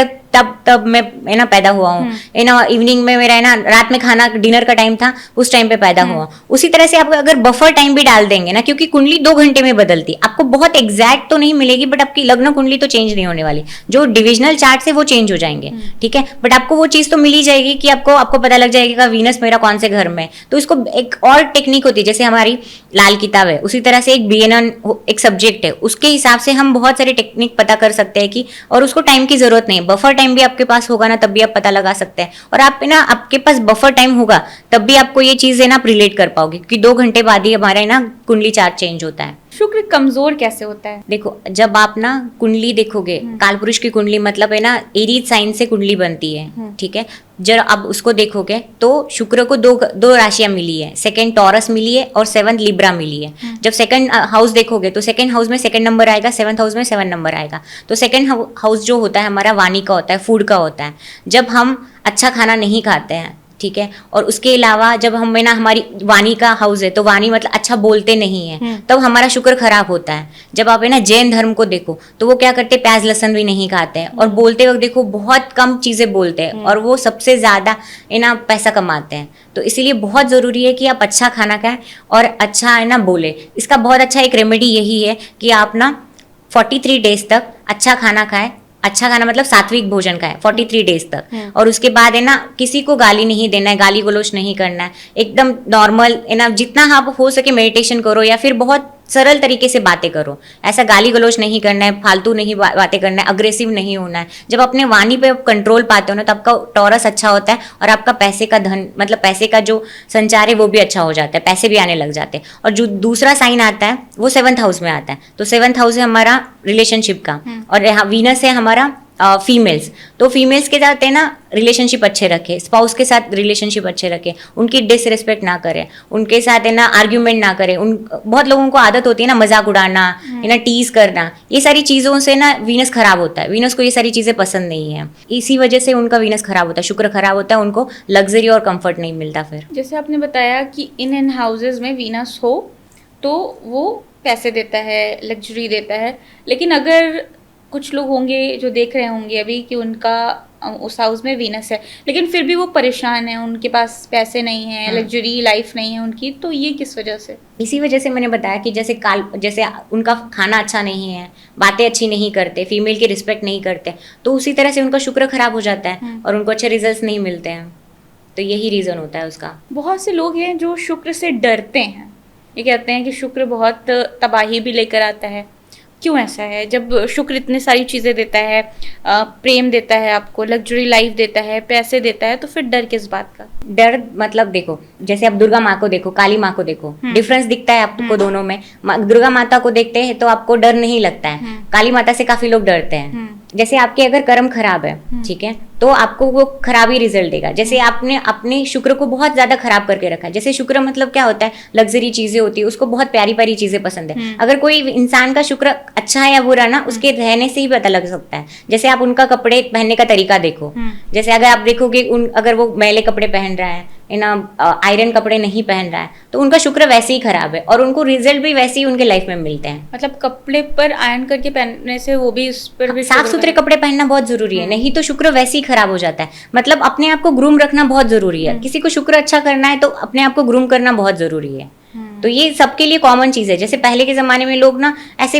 तब मैं ना पैदा हुआ हूँ, ना इवनिंग में मेरा ना रात में खाना डिनर का टाइम था, उस टाइम पे पैदा हुआ। उसी तरह से आप अगर बफर टाइम भी डाल देंगे ना, क्योंकि कुंडली 2 घंटे में बदलती है, आपको बहुत एग्जैक्ट तो नहीं मिलेगी, बट आपकी लग्न कुंडली तो चेंज नहीं होने वाली, जो डिविजनल चार्ट से वो चेंज हो जाएंगे, ठीक है, बट आपको वो चीज तो मिल ही जाएगी कि आपको पता लग जाएगा वीनस मेरा कौन से घर में। तो इसको एक और टेक्निक होती है, जैसे हमारी लाल किताब है, उसी तरह से एक BNN एक सब्जेक्ट है, उसके हिसाब से हम बहुत सारे टेक्निक पता कर सकते हैं कि, और उसको टाइम की जरूरत नहीं है, बफर टाइम भी आपके पास होगा ना तब भी आप पता लगा सकते हैं। और आप ना आपके पास बफर टाइम होगा तब भी आपको ये चीज है ना आप रिलेट कर पाओगे, क्योंकि 2 घंटे बाद ही हमारा ना कुंडली चार्ट चेंज होता है। शुक्र कमजोर कैसे होता है? देखो, जब आप ना कुंडली देखोगे, कालपुरुष की कुंडली मतलब है ना एरीज साइन से कुंडली बनती है, ठीक है। जब आप उसको देखोगे तो शुक्र को दो राशियां मिली है, 2nd टॉरस मिली है और 7th लिब्रा मिली है। जब 2nd हाउस देखोगे तो 2nd हाउस में 2nd नंबर आएगा, 7th हाउस में 7 नंबर आएगा। तो 2nd हाउस जो होता है हमारा वाणी का होता है, फूड का होता है। जब हम अच्छा खाना नहीं खाते हैं, ठीक है, और उसके अलावा जब हम ना हमारी वाणी का हाउस है, तो वाणी मतलब अच्छा बोलते नहीं है, तब हमारा शुक्र खराब होता है। जब आप है ना जैन धर्म को देखो तो वो क्या करते हैं, प्याज लहसुन भी नहीं खाते हैं, और बोलते वक्त देखो बहुत कम चीजें बोलते हैं, और वो सबसे ज्यादा है ना पैसा कमाते हैं। तो इसीलिए बहुत जरूरी है कि आप अच्छा खाना खाएं और अच्छा है ना बोले। इसका बहुत अच्छा एक रेमेडी यही है कि आप ना 43 डेज तक अच्छा खाना खाएं। अच्छा खाना मतलब सात्विक भोजन का है 43 डेज तक, और उसके बाद है ना किसी को गाली नहीं देना है, गाली गलोच नहीं करना है, एकदम नॉर्मल है ना, जितना आप हो सके मेडिटेशन करो या फिर बहुत सरल तरीके से बातें करो। ऐसा गाली गलोच नहीं करना है, फालतू नहीं बातें करना है, अग्रेसिव नहीं होना है। जब अपने वाणी पे कंट्रोल पाते हो ना, तो आपका टॉरस अच्छा होता है और आपका पैसे का धन मतलब पैसे का जो संचार है वो भी अच्छा हो जाता है, पैसे भी आने लग जाते हैं। और जो दूसरा साइन आता है वो 7th हाउस में आता है। तो 7th हाउस है हमारा रिलेशनशिप का, और वीनस है हमारा फीमेल्स, तो फीमेल्स के साथ है ना रिलेशनशिप अच्छे रखे, स्पाउस के साथ रिलेशनशिप अच्छे रखे, उनकी डिसरिस्पेक्ट ना करें, उनके साथ है ना आर्ग्यूमेंट ना करें। उन बहुत लोगों को आदत होती है ना मजाक उड़ाना, है ना टीज करना, ये सारी चीज़ों से ना वीनस खराब होता है। वीनस को ये सारी चीज़ें पसंद नहीं है, इसी वजह से उनका वीनस खराब होता है, शुक्र खराब होता है, उनको लग्जरी और कंफर्ट नहीं मिलता। फिर जैसे आपने बताया कि इन हाउसेज में वीनस हो तो वो पैसे देता है, लग्जरी देता है, लेकिन अगर कुछ लोग होंगे जो देख रहे होंगे अभी कि उनका उस हाउस में वीनस है लेकिन फिर भी वो परेशान है, उनके पास पैसे नहीं है, लग्जरी लाइफ नहीं है उनकी, तो ये किस वजह से? इसी वजह से मैंने बताया कि जैसे उनका खाना अच्छा नहीं है, बातें अच्छी नहीं करते, फीमेल की रिस्पेक्ट नहीं करते, तो उसी तरह से उनका शुक्र खराब हो जाता है और उनको अच्छे रिजल्ट्स नहीं मिलते हैं। तो यही रीज़न होता है उसका। बहुत से लोग हैं जो शुक्र से डरते हैं, ये कहते हैं कि शुक्र बहुत तबाही भी लेकर आता है। क्यों ऐसा है? जब शुक्र इतनी सारी चीज़ें देता है, प्रेम देता है, आपको लग्जरी लाइफ देता है, पैसे देता है, तो फिर डर किस बात का? डर मतलब देखो, जैसे आप दुर्गा माँ को देखो, काली माँ को देखो, डिफरेंस दिखता है आपको दोनों में। दुर्गा माता को देखते हैं तो आपको डर नहीं लगता है, काली माता से काफी लोग डरते हैं। जैसे आपके अगर कर्म खराब है, ठीक है, तो आपको वो खराब ही रिजल्ट देगा। जैसे आपने अपने शुक्र को बहुत ज्यादा खराब करके रखा है, जैसे शुक्र मतलब क्या होता है, लग्जरी चीजें होती है, उसको बहुत प्यारी प्यारी चीजें पसंद है। अगर कोई इंसान का शुक्र अच्छा है या बुरा ना, उसके रहने से ही पता लग सकता है। जैसे आप उनका कपड़े पहनने का तरीका देखो, जैसे अगर आप देखोगे अगर वो मैले कपड़े पहन रहा है ना, आयरन कपड़े नहीं पहन रहा है, तो उनका शुक्र वैसे ही खराब है और उनको रिजल्ट भी वैसे ही उनके लाइफ में मिलते हैं। मतलब कपड़े पर आयरन करके पहनने से वो भी उस पर भी साफ सुथरे कपड़े पहनना बहुत जरूरी है, नहीं तो शुक्र वैसे ही खराब हो जाता है। मतलब अपने आप को ग्रूम रखना बहुत जरूरी है। किसी को शुक्र अच्छा करना है तो अपने आप को ग्रूम करना बहुत जरूरी है। तो ये सबके लिए कॉमन चीज है। जैसे पहले के जमाने में लोग ना ऐसे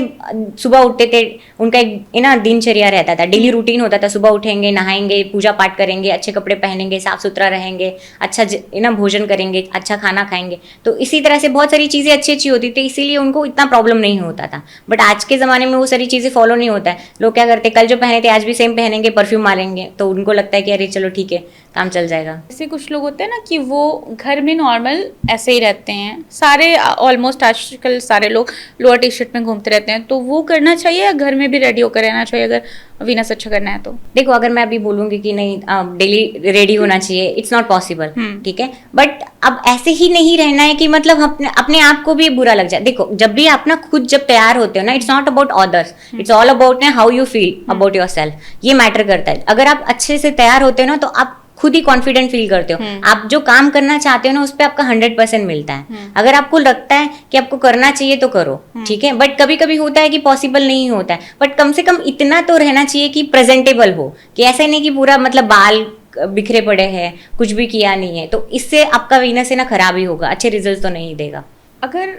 सुबह उठते थे, उनका एक ना दिनचर्या रहता था, डेली रूटीन होता था, सुबह उठेंगे, नहाएंगे, पूजा पाठ करेंगे, अच्छे कपड़े पहनेंगे, साफ सुथरा रहेंगे, अच्छा ना भोजन करेंगे, अच्छा खाना खाएंगे। तो इसी तरह से बहुत सारी चीजें अच्छी अच्छी होती थी, इसीलिए उनको इतना प्रॉब्लम नहीं होता था। बट आज के जमाने में वो सारी चीजें फॉलो नहीं होता है। लोग क्या करते, कल जो पहने थे आज भी सेम पहनेंगे, परफ्यूम मारेंगे, तो उनको लगता है कि अरे चलो ठीक है, काम चल जाएगा। जैसे कुछ लोग होते हैं ना कि वो घर में नॉर्मल ऐसे ही रहते हैं, सारे ऑलमोस्ट आजकल सारे लोग लोअर टी शर्ट में घूमते रहते हैं, तो वो करना चाहिए या घर में भी रेडी होकर रहना चाहिए अगर वीनस अच्छा करना है? तो देखो, अगर मैं अभी बोलूंगी कि नहीं डेली रेडी होना चाहिए, इट्स नॉट पॉसिबल, ठीक है। बट अब ऐसे ही नहीं रहना है कि मतलब अपने आप को भी बुरा लग जाए। देखो, जब भी आप ना खुद जब तैयार होते हो ना, it's not about others, it's all about how you feel about your self. ये मैटर करता है। अगर आप अच्छे से तैयार होते हो ना, तो आप खुद ही कॉन्फिडेंट फील करते हो। आप जो काम करना चाहते हो ना, उस पर आपका 100% मिलता है। अगर आपको लगता है कि आपको करना चाहिए तो करो, ठीक है। बट कभी कभी होता है कि पॉसिबल नहीं होता है, बट कम से कम इतना तो रहना चाहिए कि प्रेजेंटेबल हो, कि ऐसा नहीं कि पूरा मतलब बाल बिखरे पड़े हैं, कुछ भी किया नहीं है, तो इससे आपका वीनस है ना खराब ही होगा, अच्छे रिजल्ट तो नहीं देगा। अगर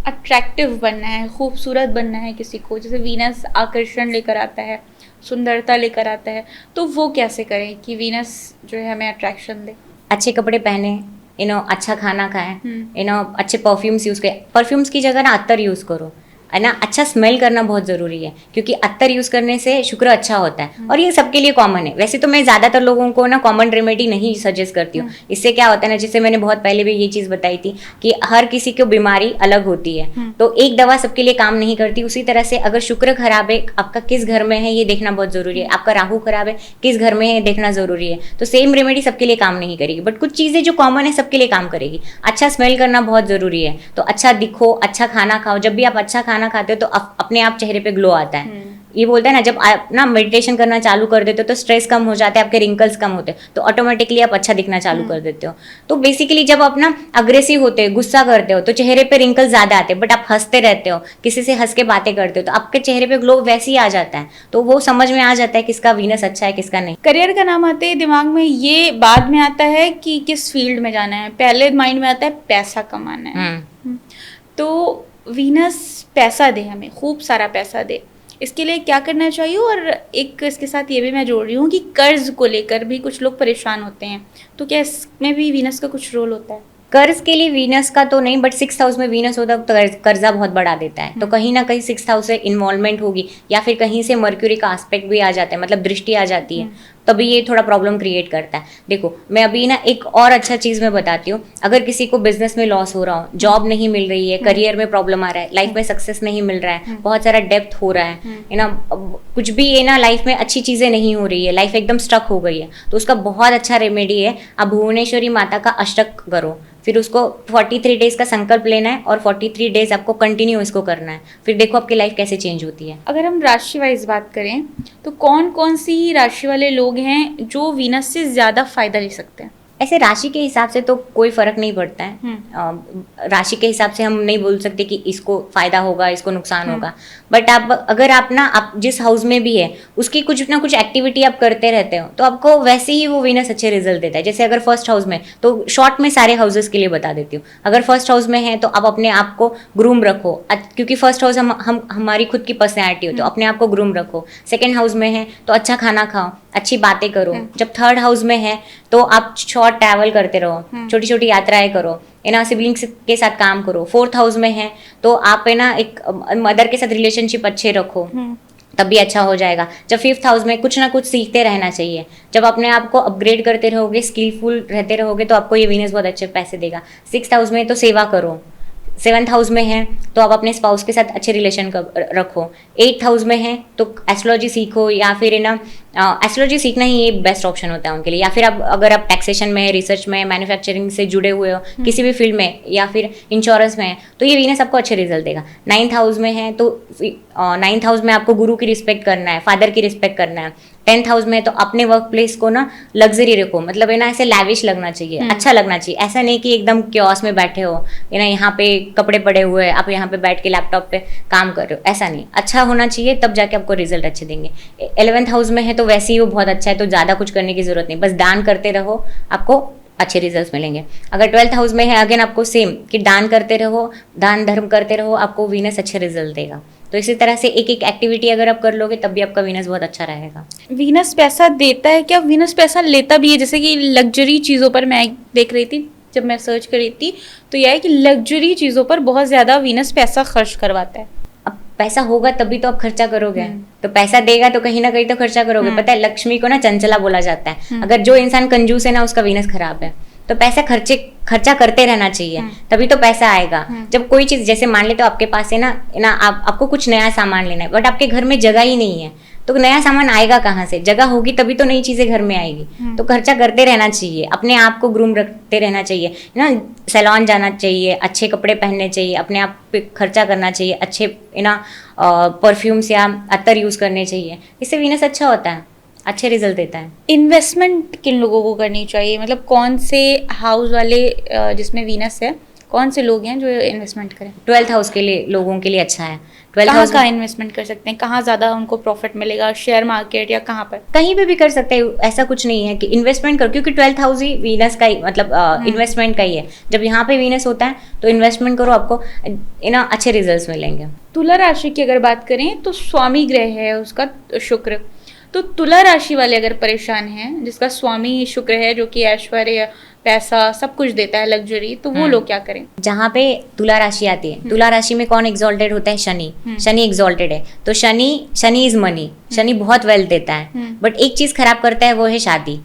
अट्रैक्टिव बनना है, खूबसूरत बनना है किसी को, जैसे वीनस आकर्षण लेकर आता है, सुंदरता लेकर आता है, तो वो कैसे करें कि वीनस जो है हमें अट्रैक्शन दे? अच्छे कपड़े पहने, अच्छा खाना खाएं, अच्छे परफ्यूम्स यूज करें। परफ्यूम्स की जगह ना अत्तर यूज करो, है ना। अच्छा स्मेल करना बहुत जरूरी है, क्योंकि अत्तर यूज करने से शुक्र अच्छा होता है। और ये सबके लिए कॉमन है। वैसे तो मैं ज्यादातर लोगों को ना कॉमन रेमेडी नहीं सजेस्ट करती हूँ। इससे क्या होता है ना, जैसे मैंने बहुत पहले भी ये चीज बताई थी कि हर किसी को बीमारी अलग होती है, तो एक दवा सबके लिए काम नहीं करती। उसी तरह से अगर शुक्र खराब है, आपका किस घर में है ये देखना बहुत जरूरी है। आपका राहु खराब है, किस घर में है देखना जरूरी है। तो सेम रेमेडी सबके लिए काम नहीं करेगी, बट कुछ चीजें जो कॉमन है सबके लिए काम करेगी। अच्छा स्मेल करना बहुत जरूरी है, तो अच्छा दिखो, अच्छा खाना खाओ। जब भी आप अच्छा खाना खाते हो तो अपने आप चेहरे पे ग्लो आता है। ये बोलते हैं ना, जब आप ना मेडिटेशन करना चालू कर देते हो तो स्ट्रेस कम हो जाता है, आपके रिंकल्स कम होते हैं, तो ऑटोमेटिकली आप अच्छा दिखना चालू कर देते हो। तो बेसिकली जब आप ना अग्रेसिव होते हो, गुस्सा करते हो, तो चेहरे पे रिंकल्स ज्यादा आते हैं। बट आप हंसते रहते हो, किसी से हंस के बातें करते हो, तो आपके चेहरे पे ग्लो वैसे ही आ जाता है। तो वो समझ में आ जाता है किसका वीनस अच्छा है, किसका नहीं। करियर का नाम आते ही दिमाग में ये बाद में आता है कि किस फील्ड में जाना है, पहले माइंड में आता है पैसा कमाना है। तो वीनस पैसा दे, हमें खूब सारा पैसा दे, इसके लिए क्या करना चाहिए? और एक इसके साथ ये भी मैं जोड़ रही हूँ कि कर्ज को लेकर भी कुछ लोग परेशान होते हैं, तो क्या इसमें भी वीनस का कुछ रोल होता है? कर्ज के लिए वीनस का तो नहीं, बट 6th हाउस में वीनस होता है तो कर्जा बहुत बढ़ा देता है, तो कहीं ना कहीं 6th हाउस से इन्वॉल्वमेंट होगी, या फिर कहीं से मर्क्यूरी का एस्पेक्ट भी आ जाता है, मतलब दृष्टि आ जाती है, तभी ये थोड़ा प्रॉब्लम क्रिएट करता है। देखो मैं अभी ना एक और अच्छा चीज़ मैं बताती हूँ, अगर किसी को बिजनेस में लॉस हो रहा हो, जॉब नहीं मिल रही है, करियर में प्रॉब्लम आ रहा है, लाइफ में सक्सेस नहीं मिल रहा है, बहुत सारा डेप्थ हो रहा है ना, कुछ भी है ना, लाइफ में अच्छी चीज़ें नहीं हो रही है, लाइफ एकदम स्टक हो गई है, तो उसका बहुत अच्छा रेमेडी है, आप भुवनेश्वरी माता का अष्टक करो, फिर उसको 43 डेज का संकल्प लेना है और 43 डेज आपको कंटिन्यू इसको करना है, फिर देखो आपकी लाइफ कैसे चेंज होती है। अगर हम राशि वाइज बात करें तो कौन कौन सी राशि वाले लोग हैं जो वीनस से ज़्यादा फायदा ले सकते हैं? ऐसे राशि के हिसाब से तो कोई फर्क नहीं पड़ता है, राशि के हिसाब से हम नहीं बोल सकते कि इसको फायदा होगा इसको नुकसान होगा, बट अगर आप जिस हाउस में भी है उसकी कुछ ना कुछ एक्टिविटी आप करते रहते हो तो आपको वैसे ही वो वीनस अच्छे रिजल्ट देता है। जैसे अगर फर्स्ट हाउस में, तो शॉर्ट में सारे हाउसेस के लिए बता देती हूँ, अगर फर्स्ट हाउस में है तो आप अपने आप को ग्रूम रखो, क्योंकि फर्स्ट हाउस हम हमारी खुद की पर्सनैलिटी हो, तो अपने आप को ग्रूम रखो। सेकेंड हाउस में है तो अच्छा खाना खाओ, अच्छी बातें करो। जब थर्ड हाउस में है तो आप शॉर्ट ट्रैवल करते रहो, छोटी छोटी यात्राएं करो, है ना, सिबलिंग्स के साथ काम करो। फोर्थ हाउस में है तो आप है ना एक मदर के साथ रिलेशनशिप अच्छे रखो, तब भी अच्छा हो जाएगा। जब 5th हाउस में कुछ ना कुछ सीखते रहना चाहिए, जब अपने आप को अपग्रेड करते रहोगे, स्किलफुल रहते रहोगे, तो आपको ये वीनस बहुत अच्छे पैसे देगा। 6th हाउस में तो सेवा करो। 7th हाउस में है तो आप अपने स्पाउस के साथ अच्छे रिलेशन रखो। 8th हाउस में है तो एस्ट्रोलॉजी सीखो, या फिर है ना एस्ट्रोलॉजी सीखना ही ये बेस्ट ऑप्शन होता है उनके लिए। या फिर अगर आप टैक्सेशन में, रिसर्च में, मैन्युफैक्चरिंग से जुड़े हुए हो, किसी भी फील्ड में, या फिर इंश्योरेंस में है, तो ये वीनस आपको अच्छे रिजल्ट देगा। 9th हाउस में है तो 9th हाउस में आपको गुरु की रिस्पेक्ट करना है, फादर की रिस्पेक्ट करना है। 10th हाउस में तो अपने वर्क प्लेस को ना लग्जरी रखो, मतलब है ना ऐसे लैविश लगना चाहिए, अच्छा लगना चाहिए। ऐसा नहीं कि एकदम क्योस में बैठे हो, है ना, यहाँ पे कपड़े पड़े हुए हैं, आप यहाँ पे बैठ के लैपटॉप पे काम कर रहे हो, ऐसा नहीं। अच्छा होना चाहिए, तब जाके आपको रिजल्ट अच्छे देंगे। 11th हाउस में है तो वैसे ही वो बहुत अच्छा है, तो ज़्यादा कुछ करने की जरूरत नहीं, बस दान करते रहो, आपको अच्छे रिजल्ट्स मिलेंगे। अगर 12th हाउस में है अगेन आपको सेम कि दान करते रहो, दान धर्म करते रहो, आपको वीनस अच्छे रिजल्ट देगा। तो इसी तरह से एक एक एक्टिविटी अगर आप कर लोगे तब भी आपका वीनस बहुत अच्छा रहेगा। वीनस पैसा देता है क्या? वीनस पैसा लेता भी है? जैसे कि लग्जरी चीज़ों पर मैं देख रही थी, जब मैं सर्च कर रही थी, तो यह है कि लग्जरी चीज़ों पर बहुत ज़्यादा वीनस पैसा खर्च करवाता है। अब पैसा होगा तभी तो आप खर्चा करोगे, तो पैसा देगा तो कहीं ना कहीं तो खर्चा करोगे। पता है लक्ष्मी को ना चंचला बोला जाता है, अगर जो इंसान कंजूस है ना उसका वीनस खराब है। तो पैसा खर्चा करते रहना चाहिए, तभी तो पैसा आएगा। जब कोई चीज, जैसे मान ले तो आपके पास है ना आपको कुछ नया सामान लेना है, बट आपके घर में जगह ही नहीं है, तो नया सामान आएगा कहाँ से? जगह होगी तभी तो नई चीजें घर में आएगी। तो खर्चा करते रहना चाहिए, अपने आप को ग्रूम रखते रहना चाहिए ना, सैलून जाना चाहिए, अच्छे कपड़े पहनने चाहिए, अपने आप पे खर्चा करना चाहिए, अच्छे है ना परफ्यूम्स या अत्तर यूज करने चाहिए, इससे वीनस अच्छा होता है, अच्छे रिजल्ट देता है। इन्वेस्टमेंट किन लोगों को करनी चाहिए? मतलब कौन से हाउस वाले जिसमें वीनस है, कौन से लोग हैं जो इन्वेस्टमेंट करें? 12th हाउस के लिए लोगों के लिए अच्छा है। 12th कहाँ हाउस कहाँ इन्वेस्टमेंट कर सकते हैं? कहाँ ज़्यादा उनको प्रॉफिट मिलेगा? शेयर मार्केट या कहाँ पर? कहीं पे भी कर सकते हैं, ऐसा कुछ नहीं है कि इन्वेस्टमेंट करो, क्योंकि 12th हाउस ही वीनस का ही मतलब इन्वेस्टमेंट का ही है। जब यहाँ पे वीनस होता है तो इन्वेस्टमेंट करो, आपको ना अच्छे रिजल्ट्स मिलेंगे। तुला राशि की अगर बात करें तो स्वामी ग्रह है उसका शुक्र। तो तुला राशि वाले अगर परेशान हैं, जिसका स्वामी शुक्र है जो कि ऐश्वर्य, पैसा सब कुछ देता है, लग्जरी, तो वो लोग क्या करें? जहाँ पे तुला राशि आती है, तुला राशि में कौन एग्जॉल्टेड होता है? शनि। शनि एग्जॉल्टेड है, तो शनि इज मनी, शनि बहुत वेल्थ देता है, बट एक चीज खराब करता है, वो है शादी।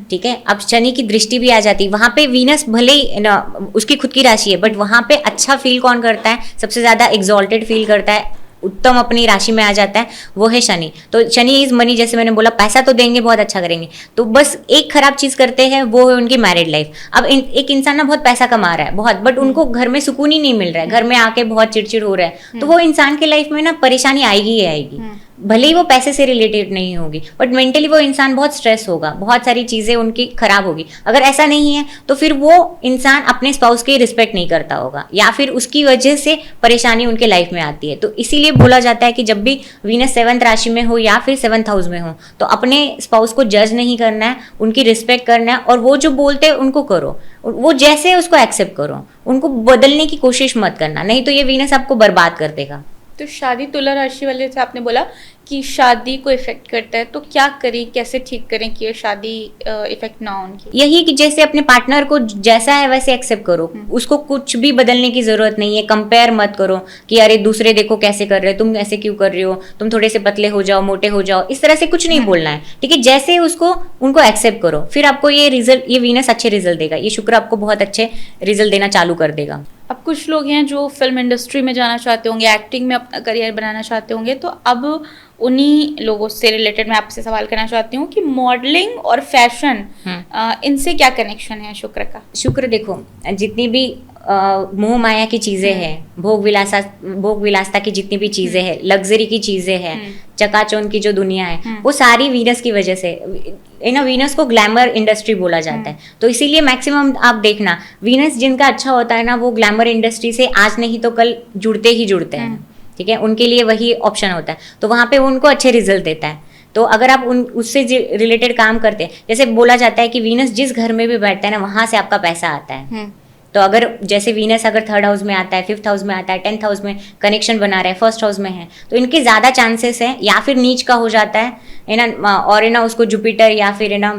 ठीक है, अब शनि की दृष्टि भी आ जाती है वहां पे। वीनस भले ही ना उसकी खुद की राशि है, बट वहां पे अच्छा फील कौन करता है? सबसे ज्यादा एग्जॉल्टेड फील करता है, उत्तम अपनी राशि में आ जाता है, वो है शनि। तो शनि इज मनी, जैसे मैंने बोला, पैसा तो देंगे, बहुत अच्छा करेंगे। तो बस एक खराब चीज करते हैं, वो है उनकी मैरिड लाइफ। अब एक इंसान ना बहुत पैसा कमा रहा है बहुत, बट उनको घर में सुकून ही नहीं मिल रहा है, घर में आके बहुत चिड़चिड़ हो रहा है, तो वो इंसान के लाइफ में ना परेशानी आएगी ही आएगी। भले ही वो पैसे से रिलेटेड नहीं होगी, बट मेंटली वो इंसान बहुत स्ट्रेस होगा, बहुत सारी चीजें उनकी खराब होगी। अगर ऐसा नहीं है तो फिर वो इंसान अपने स्पाउस की रिस्पेक्ट नहीं करता होगा, या फिर उसकी वजह से परेशानी उनके लाइफ में आती है। तो इसीलिए बोला जाता है कि जब भी वीनस 7th राशि में हो या फिर 7th हाउस में हो, तो अपने स्पाउस को जज नहीं करना है, उनकी रिस्पेक्ट करना है, और वो जो बोलते हैं उनको करो, वो जैसे उसको एक्सेप्ट करो, उनको बदलने की कोशिश मत करना, नहीं तो ये वीनस आपको बर्बाद कर देगा। तो शादी तुला राशि वाले से आपने बोला कि शादी को इफेक्ट करता है, तो क्या करें, कैसे ठीक करें कि ये शादी इफेक्ट ना हो उनकी? यही कि जैसे अपने पार्टनर को जैसा है वैसे एक्सेप्ट करो, उसको कुछ भी बदलने की जरूरत नहीं है। कंपेयर मत करो कि अरे दूसरे देखो कैसे कर रहे हो, तुम ऐसे क्यों कर रहे हो, तुम थोड़े से पतले हो जाओ, मोटे हो जाओ, इस तरह से कुछ नहीं बोलना है, ठीक है। जैसे उसको उनको एक्सेप्ट करो, फिर आपको ये रिजल्ट, ये वीनस अच्छे रिजल्ट देगा, ये शुक्र आपको बहुत अच्छे रिजल्ट देना चालू कर देगा। अब कुछ लोग हैं जो फिल्म इंडस्ट्री में जाना चाहते होंगे, एक्टिंग में अपना करियर बनाना चाहते होंगे, तो अब उन्हीं लोगों से रिलेटेड मैं आपसे सवाल करना चाहती हूँ कि मॉडलिंग और फैशन इनसे क्या कनेक्शन है शुक्र का? शुक्र देखो, जितनी भी मोह माया की चीजें हैं, भोग विलासता की जितनी भी चीजें हैं, लग्जरी की चीजें हैं, चकाचौंध की जो दुनिया है, वो सारी वीनस की वजह से, ना वीनस को ग्लैमर इंडस्ट्री बोला जाता है। तो इसीलिए मैक्सिमम आप देखना, वीनस जिनका अच्छा होता है ना, वो ग्लैमर इंडस्ट्री से आज नहीं तो कल जुड़ते ही जुड़ते हैं, ठीक है। उनके लिए वही ऑप्शन होता है, तो वहां पे उनको अच्छे रिजल्ट देता है। तो अगर आप उससे रिलेटेड काम करते हैं, जैसे बोला जाता है कि वीनस जिस घर में भी बैठता है ना, वहां से आपका पैसा आता है। तो अगर जैसे वीनस अगर 3rd हाउस में आता है, 5th हाउस में आता है, 10th हाउस में कनेक्शन बना रहा है, 1st हाउस में है, तो इनके ज्यादा चांसेस है, या फिर नीच का हो जाता है ना, और है ना उसको जुपिटर या फिर है ना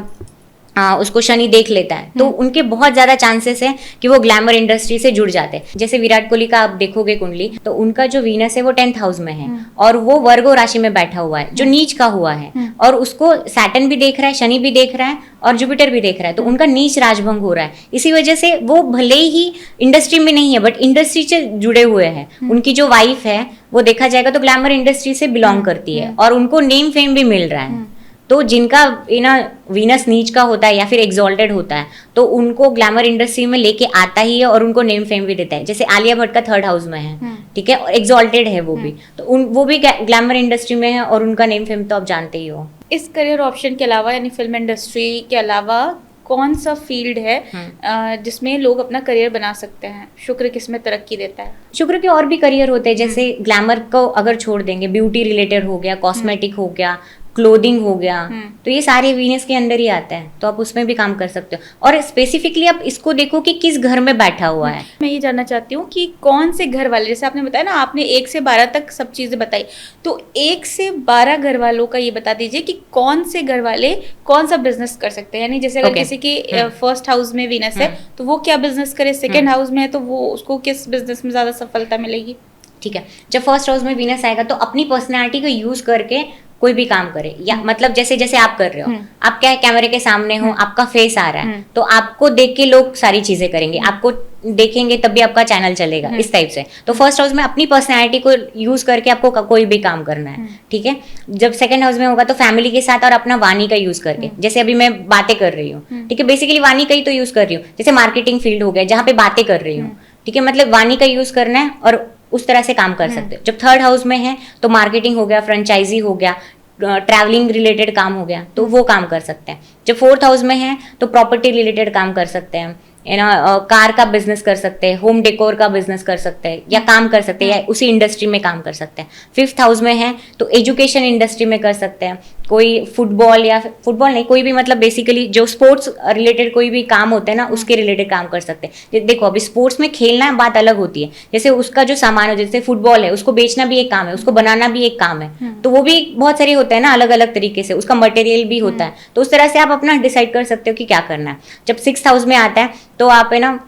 उसको शनि देख लेता है, तो उनके बहुत ज्यादा चांसेस है कि वो ग्लैमर इंडस्ट्री से जुड़ जाते हैं। जैसे विराट कोहली का आप देखोगे कुंडली, तो उनका जो वीनस है वो 10th हाउस में है, और वो वर्गो राशि में बैठा हुआ है जो नीच का हुआ है, और उसको सैटर्न भी देख रहा है, शनि भी देख रहा है, और जुपिटर भी देख रहा है, तो उनका नीच राजभंग हो रहा है। इसी वजह से वो भले ही इंडस्ट्री में नहीं है, बट इंडस्ट्री से जुड़े हुए हैं। उनकी जो वाइफ है वो देखा जाएगा तो ग्लैमर इंडस्ट्री से बिलोंग करती है, और उनको नेम फेम भी मिल रहा है। तो जिनका ना वीनस नीच का होता है या फिर एग्जॉल्टेड होता है, तो उनको ग्लैमर इंडस्ट्री में लेके आता ही है, और उनको नेम फेम भी देता है। जैसे आलिया भट्ट का 3rd हाउस में है, ठीक है, और एग्जॉल्टेड है वो भी, तो वो भी ग्लैमर इंडस्ट्री में है, और उनका नेम फेम तो आप जानते ही हो। इस करियर ऑप्शन के अलावा, यानी फिल्म इंडस्ट्री के अलावा, कौन सा फील्ड है जिसमें लोग अपना करियर बना सकते हैं? शुक्र किस में तरक्की देता है? शुक्र के और भी करियर होते हैं, जैसे ग्लैमर को अगर छोड़ देंगे, ब्यूटी रिलेटेड हो गया, कॉस्मेटिक हो गया, क्लोथिंग हो गया, तो ये सारे वीनस के अंदर ही आता है, तो आप उसमें भी काम कर सकते हो। और स्पेसिफिकली आप इसको देखो कि किस घर में बैठा हुआ है। मैं ये जानना चाहती हूँ कि कौन से घर वाले, जैसे आपने बताया ना, आपने 1 से 12 तक सब चीज़ें बताई, तो 1 से 12 घर वालों का ये बता दीजिए कि कौन से घर वाले कौन सा बिजनेस कर सकते हैं। यानी जैसे अगर किसी के 1st हाउस में वीनस है, तो वो क्या बिजनेस करे, 2nd हाउस में है तो वो उसको किस बिजनेस में ज़्यादा सफलता मिलेगी? ठीक है, जब 1st हाउस में वीनस आएगा तो अपनी पर्सनैलिटी को यूज करके कोई भी काम करे, या मतलब जैसे जैसे आप कर रहे हो, आप क्या कैमरे के सामने हो, आपका फेस आ रहा है, तो आपको देख के लोग सारी चीजें करेंगे, आपको देखेंगे तभी आपका चैनल चलेगा, इस टाइप से। तो 1st हाउस में अपनी पर्सनैलिटी को यूज करके आपको कोई भी काम करना है, ठीक है। जब 2nd हाउस में होगा तो फैमिली के साथ और अपना वाणी का यूज करके, जैसे अभी मैं बातें कर रही हूँ, ठीक है, बेसिकली वाणी का ही तो यूज कर रही हूँ। जैसे मार्केटिंग फील्ड हो गया जहाँ पे बातें कर रही हूँ, ठीक है, मतलब वाणी का यूज करना है और उस तरह से काम कर सकते हो। जब 3rd हाउस में है तो मार्केटिंग हो गया, फ्रेंचाइजी हो गया, ट्रैवलिंग रिलेटेड काम हो गया, तो वो काम कर सकते हैं। जब 4th हाउस में है तो प्रॉपर्टी रिलेटेड काम कर सकते हैं, है ना, कार का बिजनेस कर सकते हैं, होम डेकोर का बिजनेस कर सकते हैं, या काम कर सकते हैं, या उसी इंडस्ट्री में काम कर सकते हैं। 5th हाउस में है तो एजुकेशन इंडस्ट्री में कर सकते हैं, कोई फुटबॉल या फुटबॉल नहीं, कोई भी मतलब बेसिकली जो स्पोर्ट्स रिलेटेड कोई भी काम होता है ना, उसके रिलेटेड काम कर सकते हैं। देखो अभी स्पोर्ट्स में खेलना बात अलग होती है, जैसे उसका जो सामान हो, जैसे फुटबॉल है, उसको बेचना भी एक काम है, उसको बनाना भी एक काम है, तो वो भी बहुत सारे होते हैं ना अलग अलग तरीके से, उसका मटेरियल भी होता है। तो उस तरह से आप अपना डिसाइड कर सकते हो कि क्या करना है। जब 6th हाउस में आता है तो आप है ना,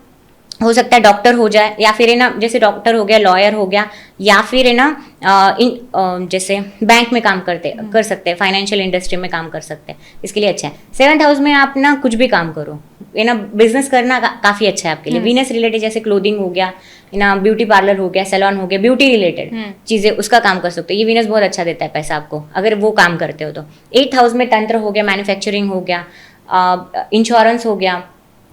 हो सकता है डॉक्टर हो जाए, या फिर है ना जैसे डॉक्टर हो गया, लॉयर हो गया, या फिर है ना जैसे बैंक में काम कर सकते हैं, फाइनेंशियल इंडस्ट्री में काम कर सकते हैं, इसके लिए अच्छा है। 7th हाउस में आप ना कुछ भी काम करो, है ना, बिजनेस करना काफी अच्छा है आपके लिए। वीनस रिलेटेड जैसे क्लोथिंग हो गया, है ना, ब्यूटी पार्लर हो गया, सैलून हो गया, ब्यूटी रिलेटेड चीजें, उसका काम कर सकते हो। ये वीनस बहुत अच्छा देता है पैसा आपको अगर वो काम करते हो तो। 8th हाउस में तंत्र हो गया, मैन्युफैक्चरिंग हो गया, इंश्योरेंस हो गया,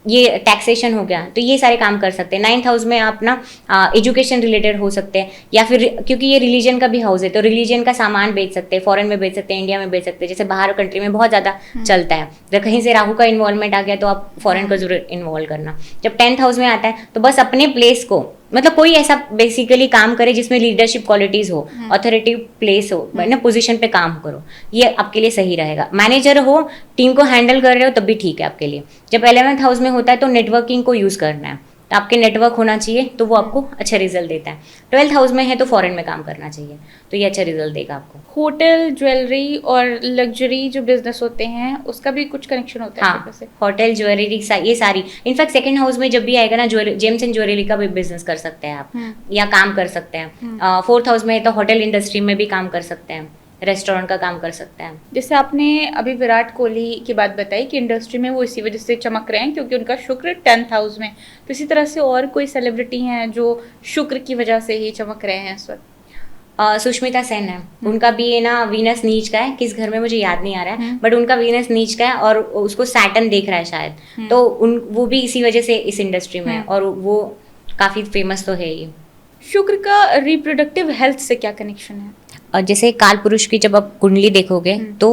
ये टैक्सेशन हो गया, तो ये सारे काम कर सकते हैं। 9th हाउस में आप ना एजुकेशन रिलेटेड हो सकते हैं, या फिर क्योंकि ये रिलीजन का भी हाउस है तो रिलीजन का सामान बेच सकते हैं, फॉरेन में बेच सकते हैं, इंडिया में बेच सकते हैं, जैसे बाहर कंट्री में बहुत ज़्यादा चलता है। अगर कहीं से राहु का इन्वॉल्वमेंट आ गया तो आप फॉरेन को जरूर इन्वॉल्व करना। जब 10th हाउस में आता है तो बस अपने प्लेस को, मतलब कोई ऐसा बेसिकली काम करे जिसमें लीडरशिप क्वालिटीज हो, ऑथोरिटी प्लेस हो, ना पोजीशन पे काम करो, ये आपके लिए सही रहेगा। मैनेजर हो, टीम को हैंडल कर रहे हो, तब भी ठीक है आपके लिए। जब 11th हाउस में होता है तो नेटवर्किंग को यूज करना है, तो आपके नेटवर्क होना चाहिए, तो वो आपको अच्छा रिजल्ट देता है। 12th हाउस में है तो फॉरेन में काम करना चाहिए, तो ये अच्छा रिजल्ट देगा आपको। होटल, ज्वेलरी और लग्जरी जो बिजनेस होते हैं उसका भी कुछ कनेक्शन होता है? हाँ, होटल, ज्वेलरी, ये सारी, इनफैक्ट सेकंड हाउस में जब भी आएगा ना, जेम्स एंड ज्वेलरी का भी बिजनेस कर सकते हैं आप, या काम कर सकते हैं। 4th हाउस में तो होटल इंडस्ट्री में भी काम कर सकते हैं, रेस्टोरेंट का काम कर सकते हैं। जैसे आपने अभी विराट कोहली की बात बताई कि इंडस्ट्री में वो इसी वजह से चमक रहे हैं क्योंकि उनका शुक्र 10th हाउस में, तो इसी तरह से और कोई सेलिब्रिटी हैं जो शुक्र की वजह से ही चमक रहे हैं इस वक्त? सुष्मिता सेन है, उनका भी है ना वीनस नीच का है, किस घर में मुझे याद नहीं आ रहा है, बट उनका वीनस नीच का है और उसको सैटर्न देख रहा है शायद, तो वो भी इसी वजह से इस इंडस्ट्री में है और वो काफी फेमस तो है ही। शुक्र का रिप्रोडक्टिव हेल्थ से क्या कनेक्शन है? और जैसे काल पुरुष की जब आप कुंडली देखोगे तो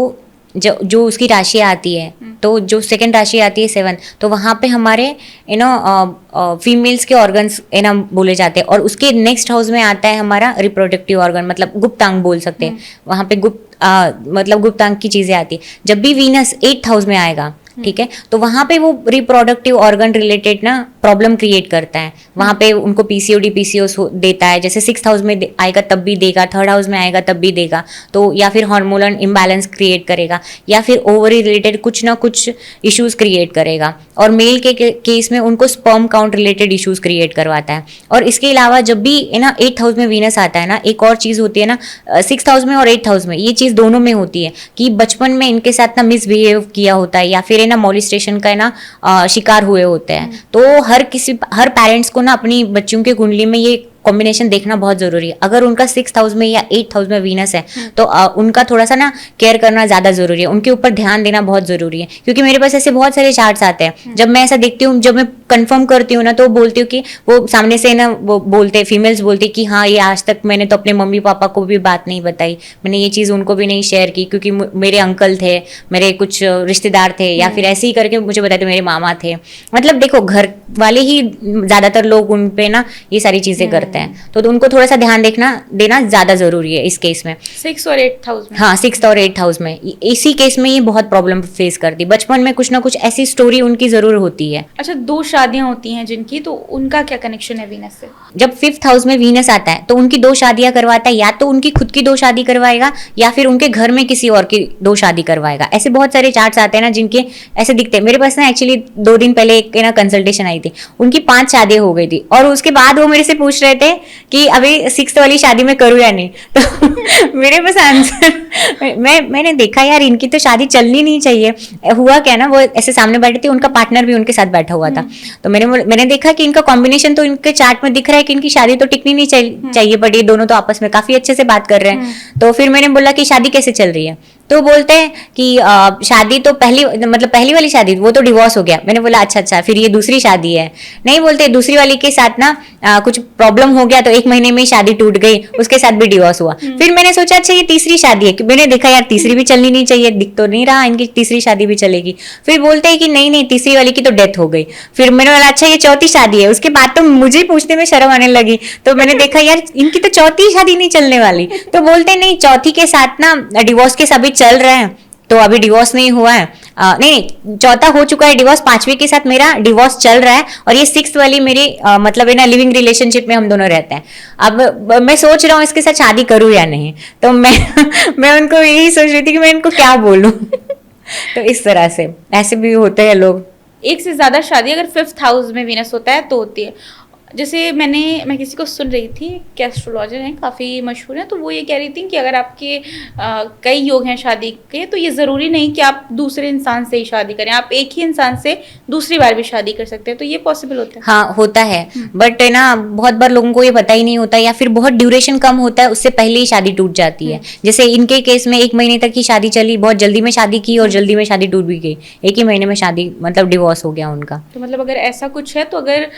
जो उसकी राशि आती है, तो जो सेकंड राशि आती है 7, तो वहाँ पे हमारे फीमेल्स के ऑर्गन्स बोले जाते हैं, और उसके नेक्स्ट हाउस में आता है हमारा रिप्रोडक्टिव ऑर्गन, मतलब गुप्तांग बोल सकते हैं। वहाँ पे मतलब गुप्तांग की चीजें आती है। जब भी वीनस 8th हाउस में आएगा, ठीक है, तो वहाँ पे वो रिप्रोडक्टिव ऑर्गन रिलेटेड ना प्रॉब्लम क्रिएट करता है। वहाँ पे उनको पीसीओडी पीसीओएस देता है। जैसे 6th हाउस में आएगा तब भी देगा, 3rd हाउस में आएगा तब भी देगा, तो या फिर हार्मोनल इम्बैलेंस क्रिएट करेगा, या फिर ओवरी रिलेटेड कुछ ना कुछ इश्यूज क्रिएट करेगा। और मेल के केस में उनको sperm count related issues create करवाता है। और इसके अलावा जब भी है ना 8th हाउस में वीनस आता है ना, एक और चीज होती है ना 6th हाउस में और 8th हाउस में, ये चीज दोनों में होती है कि बचपन में इनके साथ ना मिसबिहेव किया होता है, या फिर ना मॉलिस्टेशन का ना शिकार हुए होते हैं। तो हर पेरेंट्स को ना अपनी बच्चों के कुंडली में ये कॉम्बिनेशन देखना बहुत जरूरी है। अगर उनका 6th हाउस में या 8th हाउस में वीनस है तो उनका थोड़ा सा ना केयर करना ज्यादा जरूरी है, उनके ऊपर ध्यान देना बहुत जरूरी है। क्योंकि मेरे पास ऐसे बहुत सारे चार्ट्स आते हैं, जब मैं ऐसा देखती हूँ, जब मैं कंफर्म करती हूँ ना, तो बोलती हूँ कि वो सामने से ना वो बोलते, फीमेल्स बोलती कि हाँ, ये आज तक मैंने तो अपने मम्मी पापा को भी बात नहीं बताई, मैंने ये चीज उनको भी नहीं शेयर की, क्योंकि मेरे अंकल थे, मेरे कुछ रिश्तेदार थे, या फिर ऐसे ही करके मुझे बताते मेरे मामा थे। मतलब देखो, घर वाले ही ज्यादातर लोग उन पे ना ये सारी चीजें करते हैं, तो उनको थोड़ा सा ध्यान देना ज्यादा जरूरी है इस केस में। 6th और 8th हाउस में? हाँ, 6th और 8th हाउस में इसी केस में ये बहुत प्रॉब्लम फेस करती। बचपन में कुछ ना कुछ ऐसी स्टोरी उनकी जरूर होती है। अच्छा, 2 शादियां होती हैं जिनकी, तो उनका क्या कनेक्शन है वीनस से? जब 5th हाउस में वीनस आता है तो उनकी 2 शादियां करवाता है, या तो उनकी खुद की 2 शादी करवाएगा, या फिर उनके घर में किसी और की 2 शादी करवाएगा। ऐसे बहुत सारे चार्ट्स आते हैं ना जिनके ऐसे दिखते हैं। मेरे पास ना एक्चुअली 2 दिन पहले एक ना कंसल्टेशन आई थी, उनकी 5 शादियां हो गई थी, और उसके बाद वो मेरे से पूछ रहे थे कि अभी 6th वाली शादी में करूँ या नहीं। तो मेरे पास आंसर, मैंने देखा यार इनकी तो शादी चलनी नहीं चाहिए। हुआ क्या ना, वो ऐसे सामने बैठे थे, उनका पार्टनर भी उनके साथ बैठा हुआ था, तो मैंने देखा कि इनका कॉम्बिनेशन तो इनके चार्ट में दिख रहा है कि इनकी शादी तो टिकनी नहीं चाहिए, बट ये दोनों तो आपस में काफी अच्छे से बात कर रहे हैं। तो फिर मैंने बोला कि शादी कैसे चल रही है, तो बोलते हैं कि शादी तो पहली वाली शादी वो तो डिवोर्स हो गया। मैंने बोला अच्छा, फिर ये दूसरी शादी है? नहीं, बोलते दूसरी वाली के साथ ना कुछ प्रॉब्लम हो गया, तो 1 महीने में शादी टूट गई, उसके साथ भी डिवोर्स हुआ। फिर मैंने सोचा अच्छा ये तीसरी शादी है, मैंने देखा यार तीसरी भी चलनी नहीं चाहिए, दिख तो नहीं रहा इनकी तीसरी शादी भी चलेगी। फिर बोलते हैं कि नहीं, तीसरी वाली की तो डेथ हो गई। फिर मैंने बोला अच्छा ये चौथी शादी है। उसके बाद तो मुझे पूछने में शर्म आने लगी, तो मैंने देखा यार इनकी तो चौथी शादी नहीं चलने वाली। तो बोलते नहीं, चौथी के साथ ना डिवोर्स के साथ भी चल रहे हैं, तो अभी डिवोर्स नहीं हुआ है। नहीं, चौथा हो चुका है डिवोर्स, 5वीं के साथ मेरा डिवोर्स चल रहा है, और ये 6th वाली मेरी मतलब है ना लिविंग रिलेशनशिप में हम दोनों रहते हैं। अब मैं सोच रहा हूँ इसके साथ शादी करूँ या नहीं, तो मैं उनको यही सोच रही थी कि मैं इनको क्या बोलूँ। तो इस तरह से ऐसे भी होते हैं लोग। एक से ज्यादा शादी अगर 5th हाउस में वीनस होता है तो होती है। जैसे मैं किसी को सुन रही थी, कि एस्ट्रोलॉजर हैं, काफ़ी मशहूर हैं, तो वो ये कह रही थी कि अगर आपके कई योग हैं शादी के, तो ये ज़रूरी नहीं कि आप दूसरे इंसान से ही शादी करें, आप एक ही इंसान से दूसरी बार भी शादी कर सकते हैं। तो ये पॉसिबल होता है? हाँ, होता है, बट है ना बहुत बार लोगों को ये पता ही नहीं होता, या फिर बहुत ड्यूरेशन कम होता है, उससे पहले ही शादी टूट जाती है। जैसे इनके केस में 1 महीने तक की शादी चली, बहुत जल्दी में शादी की और जल्दी में शादी टूट भी गई, 1 ही महीने में शादी मतलब डिवोर्स हो गया उनका। तो मतलब अगर ऐसा कुछ है, तो अगर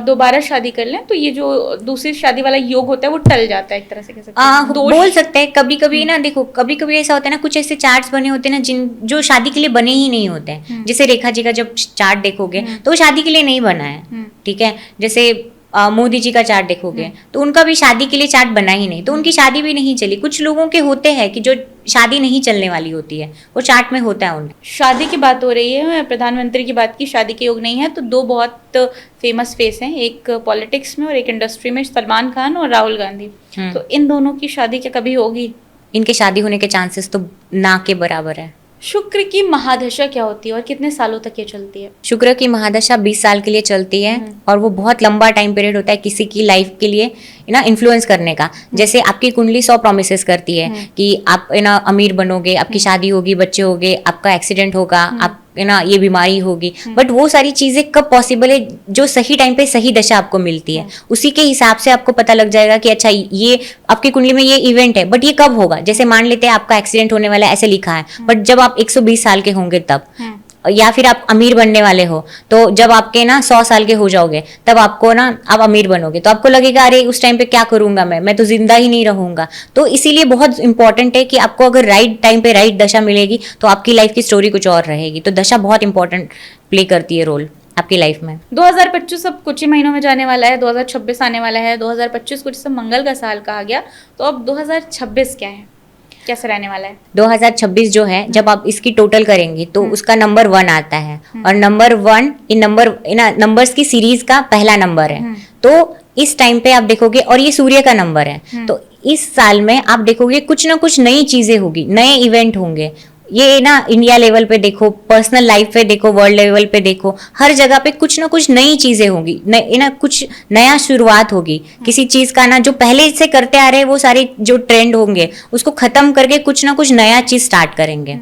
दोबारा शादी कर लें तो ये जो दूसरी शादी वाला योग होता है वो टल जाता है, एक तरह से कह सकते हैं। बोल सकते हैं। कभी कभी ना देखो, कभी कभी ऐसा होता है ना, कुछ ऐसे चार्ट्स बने होते हैं ना जो शादी के लिए बने ही नहीं होते हैं। जैसे रेखा जी का जब चार्ट देखोगे तो वो शादी के लिए नहीं बना है, ठीक है। जैसे मोदी जी का चार्ट देखोगे तो उनका भी शादी के लिए चार्ट बना ही नहीं, तो उनकी शादी भी नहीं चली। कुछ लोगों के होते हैं कि जो शादी नहीं चलने वाली होती है, वो चार्ट में होता है उनके। शादी की बात हो रही है, प्रधानमंत्री की बात की, शादी के योग नहीं है, तो दो बहुत फेमस फेस हैं, एक पॉलिटिक्स में और एक इंडस्ट्री में, सलमान खान और राहुल गांधी। तो इन दोनों की शादी क्या कभी होगी? इनके शादी होने के चांसेस तो ना के बराबर है। शुक्र की महादशा क्या होती है और कितने सालों तक ये चलती है? शुक्र की महादशा 20 साल के लिए चलती है और वो बहुत लंबा टाइम पीरियड होता है किसी की लाइफ के लिए ना इन्फ्लुएंस करने का। जैसे आपकी कुंडली 100 प्रोमिसेस करती है कि आप ना अमीर बनोगे, आपकी शादी होगी, बच्चे होंगे, आपका एक्सीडेंट होगा, आप ना ये बीमारी होगी, बट वो सारी चीजें कब पॉसिबल है? जो सही टाइम पे सही दशा आपको मिलती है, उसी के हिसाब से आपको पता लग जाएगा कि अच्छा ये आपकी कुंडली में ये इवेंट है, बट ये कब होगा। जैसे मान लेते हैं आपका एक्सीडेंट होने वाला है, ऐसे लिखा है, बट जब आप 120 साल के होंगे तब, या फिर आप अमीर बनने वाले हो तो जब आपके ना 100 साल के हो जाओगे तब आपको ना आप अमीर बनोगे, तो आपको लगेगा अरे उस टाइम पे क्या करूंगा मैं तो जिंदा ही नहीं रहूंगा। तो इसीलिए बहुत इंपॉर्टेंट है कि आपको अगर राइट टाइम पे राइट दशा मिलेगी तो आपकी लाइफ की स्टोरी कुछ और रहेगी। तो दशा बहुत इंपॉर्टेंट प्ले करती है रोल आपकी लाइफ में। 2025 अब कुछ ही महीनों में जाने वाला है, 2026 आने वाला है। 2025 कुछ सब मंगल का साल कहा गया, तो अब 2026 क्या है, कैसे रहने वाला है? 2026 जो है, जब आप इसकी टोटल करेंगे तो उसका नंबर 1 आता है, और नंबर 1 इन नंबर्स की सीरीज का पहला नंबर है। तो इस टाइम पे आप देखोगे, और ये सूर्य का नंबर है, तो इस साल में आप देखोगे कुछ ना कुछ नई चीजें होगी, नए इवेंट होंगे। ये ना इंडिया लेवल पे देखो, पर्सनल लाइफ पे देखो, वर्ल्ड लेवल पे देखो, हर जगह पे कुछ ना कुछ नई चीजें होंगी, ना कुछ नया शुरुआत होगी किसी चीज का। ना जो पहले से करते आ रहे हैं वो सारे जो ट्रेंड होंगे उसको खत्म करके कुछ ना कुछ नया चीज स्टार्ट करेंगे।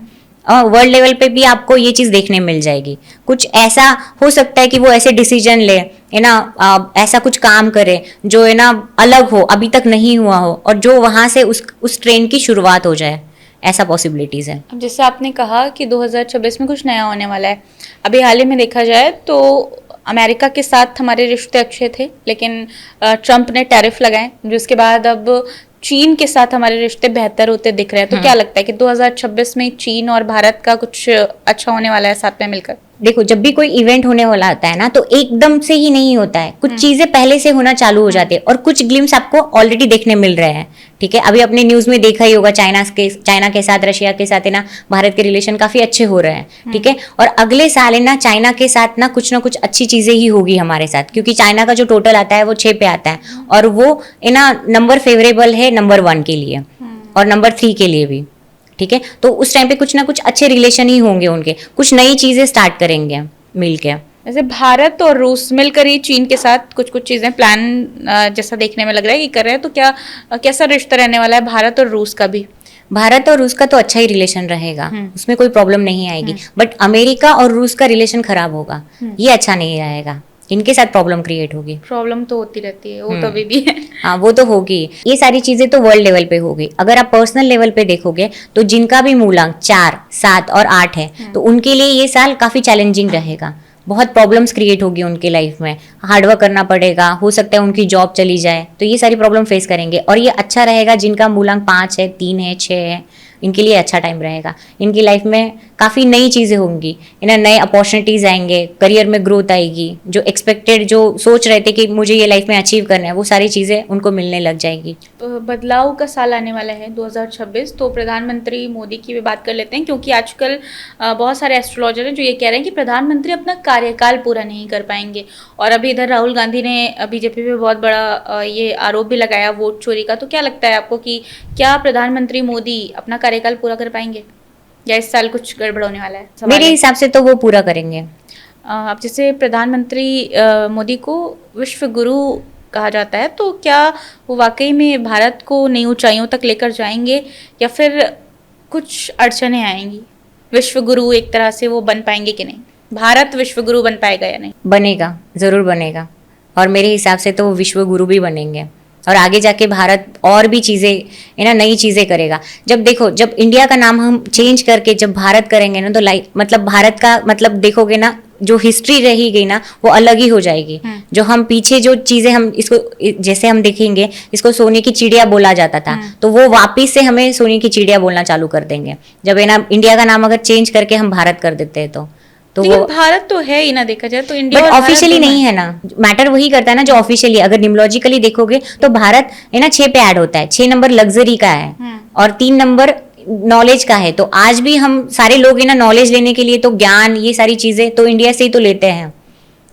और वर्ल्ड लेवल पे भी आपको ये चीज देखने मिल जाएगी। कुछ ऐसा हो सकता है कि वो ऐसे डिसीजन ले, है ना, ऐसा कुछ काम करे जो है ना अलग हो, अभी तक नहीं हुआ हो, और जो वहां से उस ट्रेंड की शुरुआत हो जाए, ऐसा पॉसिबिलिटीज है। अब जैसे आपने कहा कि 2026 में कुछ नया होने वाला है, अभी हाल ही में देखा जाए तो अमेरिका के साथ हमारे रिश्ते अच्छे थे, लेकिन ट्रंप ने टैरिफ लगाए, जिसके बाद अब चीन के साथ हमारे रिश्ते बेहतर होते दिख रहे हैं। तो क्या लगता है कि 2026 में चीन और भारत का कुछ अच्छा होने वाला है साथ में मिलकर? देखो, जब भी कोई इवेंट होने वाला होता है ना, तो एकदम से ही नहीं होता है, कुछ चीजें पहले से होना चालू हो जाती है, और कुछ ग्लिम्स आपको ऑलरेडी देखने मिल रहे हैं। ठीक है, अभी अपने न्यूज में देखा ही होगा, चाइना के साथ, रशिया के साथ है ना भारत के रिलेशन काफी अच्छे हो रहे हैं। ठीक है, और अगले साल है ना चाइना के साथ ना कुछ अच्छी चीजें ही होगी हमारे साथ, क्योंकि चाइना का जो टोटल आता है वो 6 पे आता है, और वो है ना नंबर फेवरेबल है नंबर 1 के लिए और नंबर 3 के लिए भी। ठीक है, तो उस टाइम पे कुछ ना कुछ अच्छे रिलेशन ही होंगे उनके, कुछ नई चीजें स्टार्ट करेंगे मिलके। जैसे भारत और रूस मिलकर ही चीन के साथ कुछ चीजें प्लान जैसा देखने में लग रहा है कि कर रहे हैं, तो क्या कैसा रिश्ता रहने वाला है भारत और रूस का भी? भारत और रूस का तो अच्छा ही रिलेशन रहेगा, उसमें कोई प्रॉब्लम नहीं आएगी, बट अमेरिका और रूस का रिलेशन खराब होगा, ये अच्छा नहीं रहेगा, इनके साथ प्रॉब्लम क्रिएट होगी। प्रॉब्लम तो होती रहती है, वो तो अभी भी है। हाँ, वो तो होगी। ये सारी चीजें तो वर्ल्ड लेवल पे होगी। अगर आप पर्सनल लेवल पे देखोगे तो जिनका भी मूलांक 4, 7 और 8 है, तो उनके लिए ये साल काफी चैलेंजिंग रहेगा। बहुत प्रॉब्लम्स क्रिएट होगी उनके लाइफ में, हार्डवर्क करना पड़ेगा, हो सकता है उनकी जॉब चली जाए, तो ये सारी प्रॉब्लम फेस करेंगे। और ये अच्छा रहेगा जिनका मूलांक 5 है, 3 है, 6 है, इनके लिए अच्छा टाइम रहेगा। इनकी लाइफ में काफ़ी नई चीज़ें होंगी, इन्हें नए अपॉर्चुनिटीज़ आएंगे, करियर में ग्रोथ आएगी, जो एक्सपेक्टेड, जो सोच रहे थे कि मुझे ये लाइफ में अचीव करना है, वो सारी चीज़ें उनको मिलने लग जाएगी। बदलाव का साल आने वाला है 2026, तो प्रधानमंत्री मोदी की भी बात कर लेते हैं, क्योंकि आजकल बहुत सारे एस्ट्रोलॉजर हैं जो ये कह रहे हैं कि प्रधानमंत्री अपना कार्यकाल पूरा नहीं कर पाएंगे। और अभी इधर राहुल गांधी ने बीजेपी पे बहुत बड़ा ये आरोप भी लगाया वोट चोरी का। तो क्या लगता है आपको कि क्या प्रधानमंत्री मोदी अपना कार्यकाल पूरा कर पाएंगे, या इस साल कुछ गड़बड़ होने वाला है? मेरे हिसाब से तो वो पूरा करेंगे। अब जैसे प्रधानमंत्री मोदी को विश्व गुरु कहा जाता है, तो क्या वो वाकई में भारत को नई ऊंचाइयों तक लेकर जाएंगे, या फिर कुछ अड़चने आएंगी? विश्व गुरु एक तरह से वो बन पाएंगे कि नहीं? भारत विश्व गुरु बन पाएगा या नहीं? बनेगा, जरूर बनेगा, और मेरे हिसाब से तो वो विश्व गुरु भी बनेंगे, और आगे जाके भारत और भी चीज़ें है ना नई चीज़ें करेगा। जब देखो, जब इंडिया का नाम हम चेंज करके जब भारत करेंगे ना, तो मतलब भारत का मतलब देखोगे ना, जो हिस्ट्री रही गई ना वो अलग ही हो जाएगी। जो हम पीछे जो चीज़ें हम इसको जैसे हम देखेंगे, इसको सोने की चिड़िया बोला जाता था, तो वो वापिस से हमें सोने की चिड़िया बोलना चालू कर देंगे, जब है ना इंडिया का नाम अगर चेंज करके हम भारत कर देते हैं तो तो लेकिन वो भारत तो है ही ना, देखा जाए तो इंडिया बट और भारत ऑफिशियली दोनों नहीं है ना, मैटर वही करता है ना जो ऑफिशियली। अगर निम्नोलॉजिकली देखोगे तो भारत है ना 6 पे ऐड होता है, 6 नंबर लग्जरी का है और 3 नंबर नॉलेज का है। तो आज भी हम सारे लोग है ना नॉलेज लेने के लिए तो ज्ञान ये सारी चीजें तो इंडिया से ही तो लेते हैं,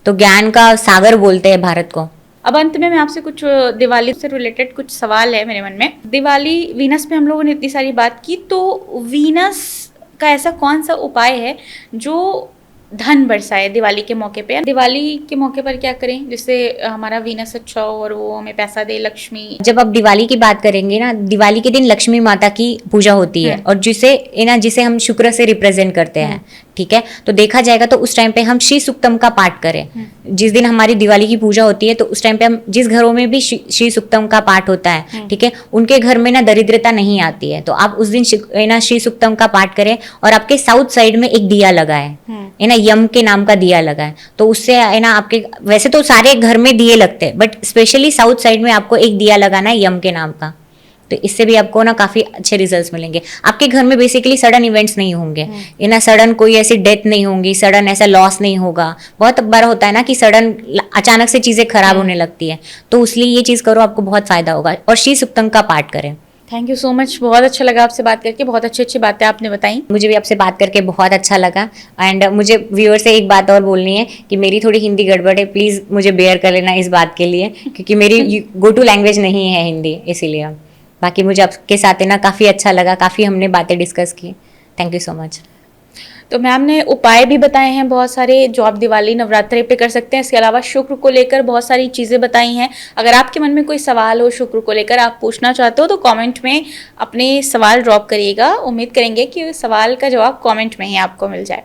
तो ज्ञान का सागर बोलते हैं भारत को। अब अंत में मैं आपसे कुछ दिवाली से रिलेटेड कुछ सवाल है मेरे मन में। दिवाली, वीनस पे हम लोगों ने इतनी सारी बात की, तो वीनस का ऐसा कौन सा उपाय है जो धन बरसाए दिवाली के मौके पे? दिवाली के मौके पर क्या करें जिससे हमारा वीनस अच्छा हो और वो हमें पैसा दे, लक्ष्मी? जब आप दिवाली की बात करेंगे ना, दिवाली के दिन लक्ष्मी माता की पूजा होती है और जिसे हम शुक्र से रिप्रेजेंट करते हैं, ठीक है। तो देखा जाएगा तो उस टाइम पे हम श्री सुक्तम का पाठ करें। जिस दिन हमारी दिवाली की पूजा होती है तो उस टाइम पे हम जिस घरों में भी श्री सुक्तम का पाठ होता है, ठीक है, उनके घर में ना दरिद्रता नहीं आती है। तो आप उस दिन ना श्री सुक्तम का पाठ करें और आपके साउथ साइड में एक दिया लगाए, है ना, यम के नाम का दिया लगाए। तो उससे है ना आपके, वैसे तो सारे घर में दिए लगते हैं बट स्पेशली साउथ साइड में आपको एक दिया लगाना है यम के नाम का। तो इससे भी आपको ना काफी अच्छे रिजल्ट्स मिलेंगे। आपके घर में बेसिकली सडन इवेंट्स नहीं होंगे, ये ना सडन कोई ऐसी डेथ नहीं होगी, सडन ऐसा लॉस नहीं होगा। बहुत बार होता है ना कि सडन अचानक से चीजें खराब होने लगती है, तो इसलिए ये चीज करो, आपको बहुत फायदा होगा। और श्री सुक्तम का पाठ करें। थैंक यू सो मच, बहुत अच्छा लगा आपसे बात करके, बहुत अच्छी अच्छी बातें आपने बताई। मुझे भी आपसे बात करके बहुत अच्छा लगा। एंड मुझे व्यूअर से एक बात और बोलनी है कि मेरी थोड़ी हिंदी गड़बड़ है, प्लीज मुझे बेयर कर लेना इस बात के लिए, क्योंकि मेरी गो टू लैंग्वेज नहीं है हिंदी, इसीलिए। बाकी मुझे आपके साथ है ना काफी अच्छा लगा, काफी हमने बातें डिस्कस की। Thank you so much. तो मैम ने उपाय भी बताए हैं बहुत सारे जो आप दिवाली नवरात्रि पे कर सकते हैं। इसके अलावा शुक्र को लेकर बहुत सारी चीज़ें बताई हैं। अगर आपके मन में कोई सवाल हो शुक्र को लेकर, आप पूछना चाहते हो, तो कमेंट में अपने सवाल ड्रॉप करिएगा। उम्मीद करेंगे कि सवाल का जवाब कमेंट में ही आपको मिल जाए।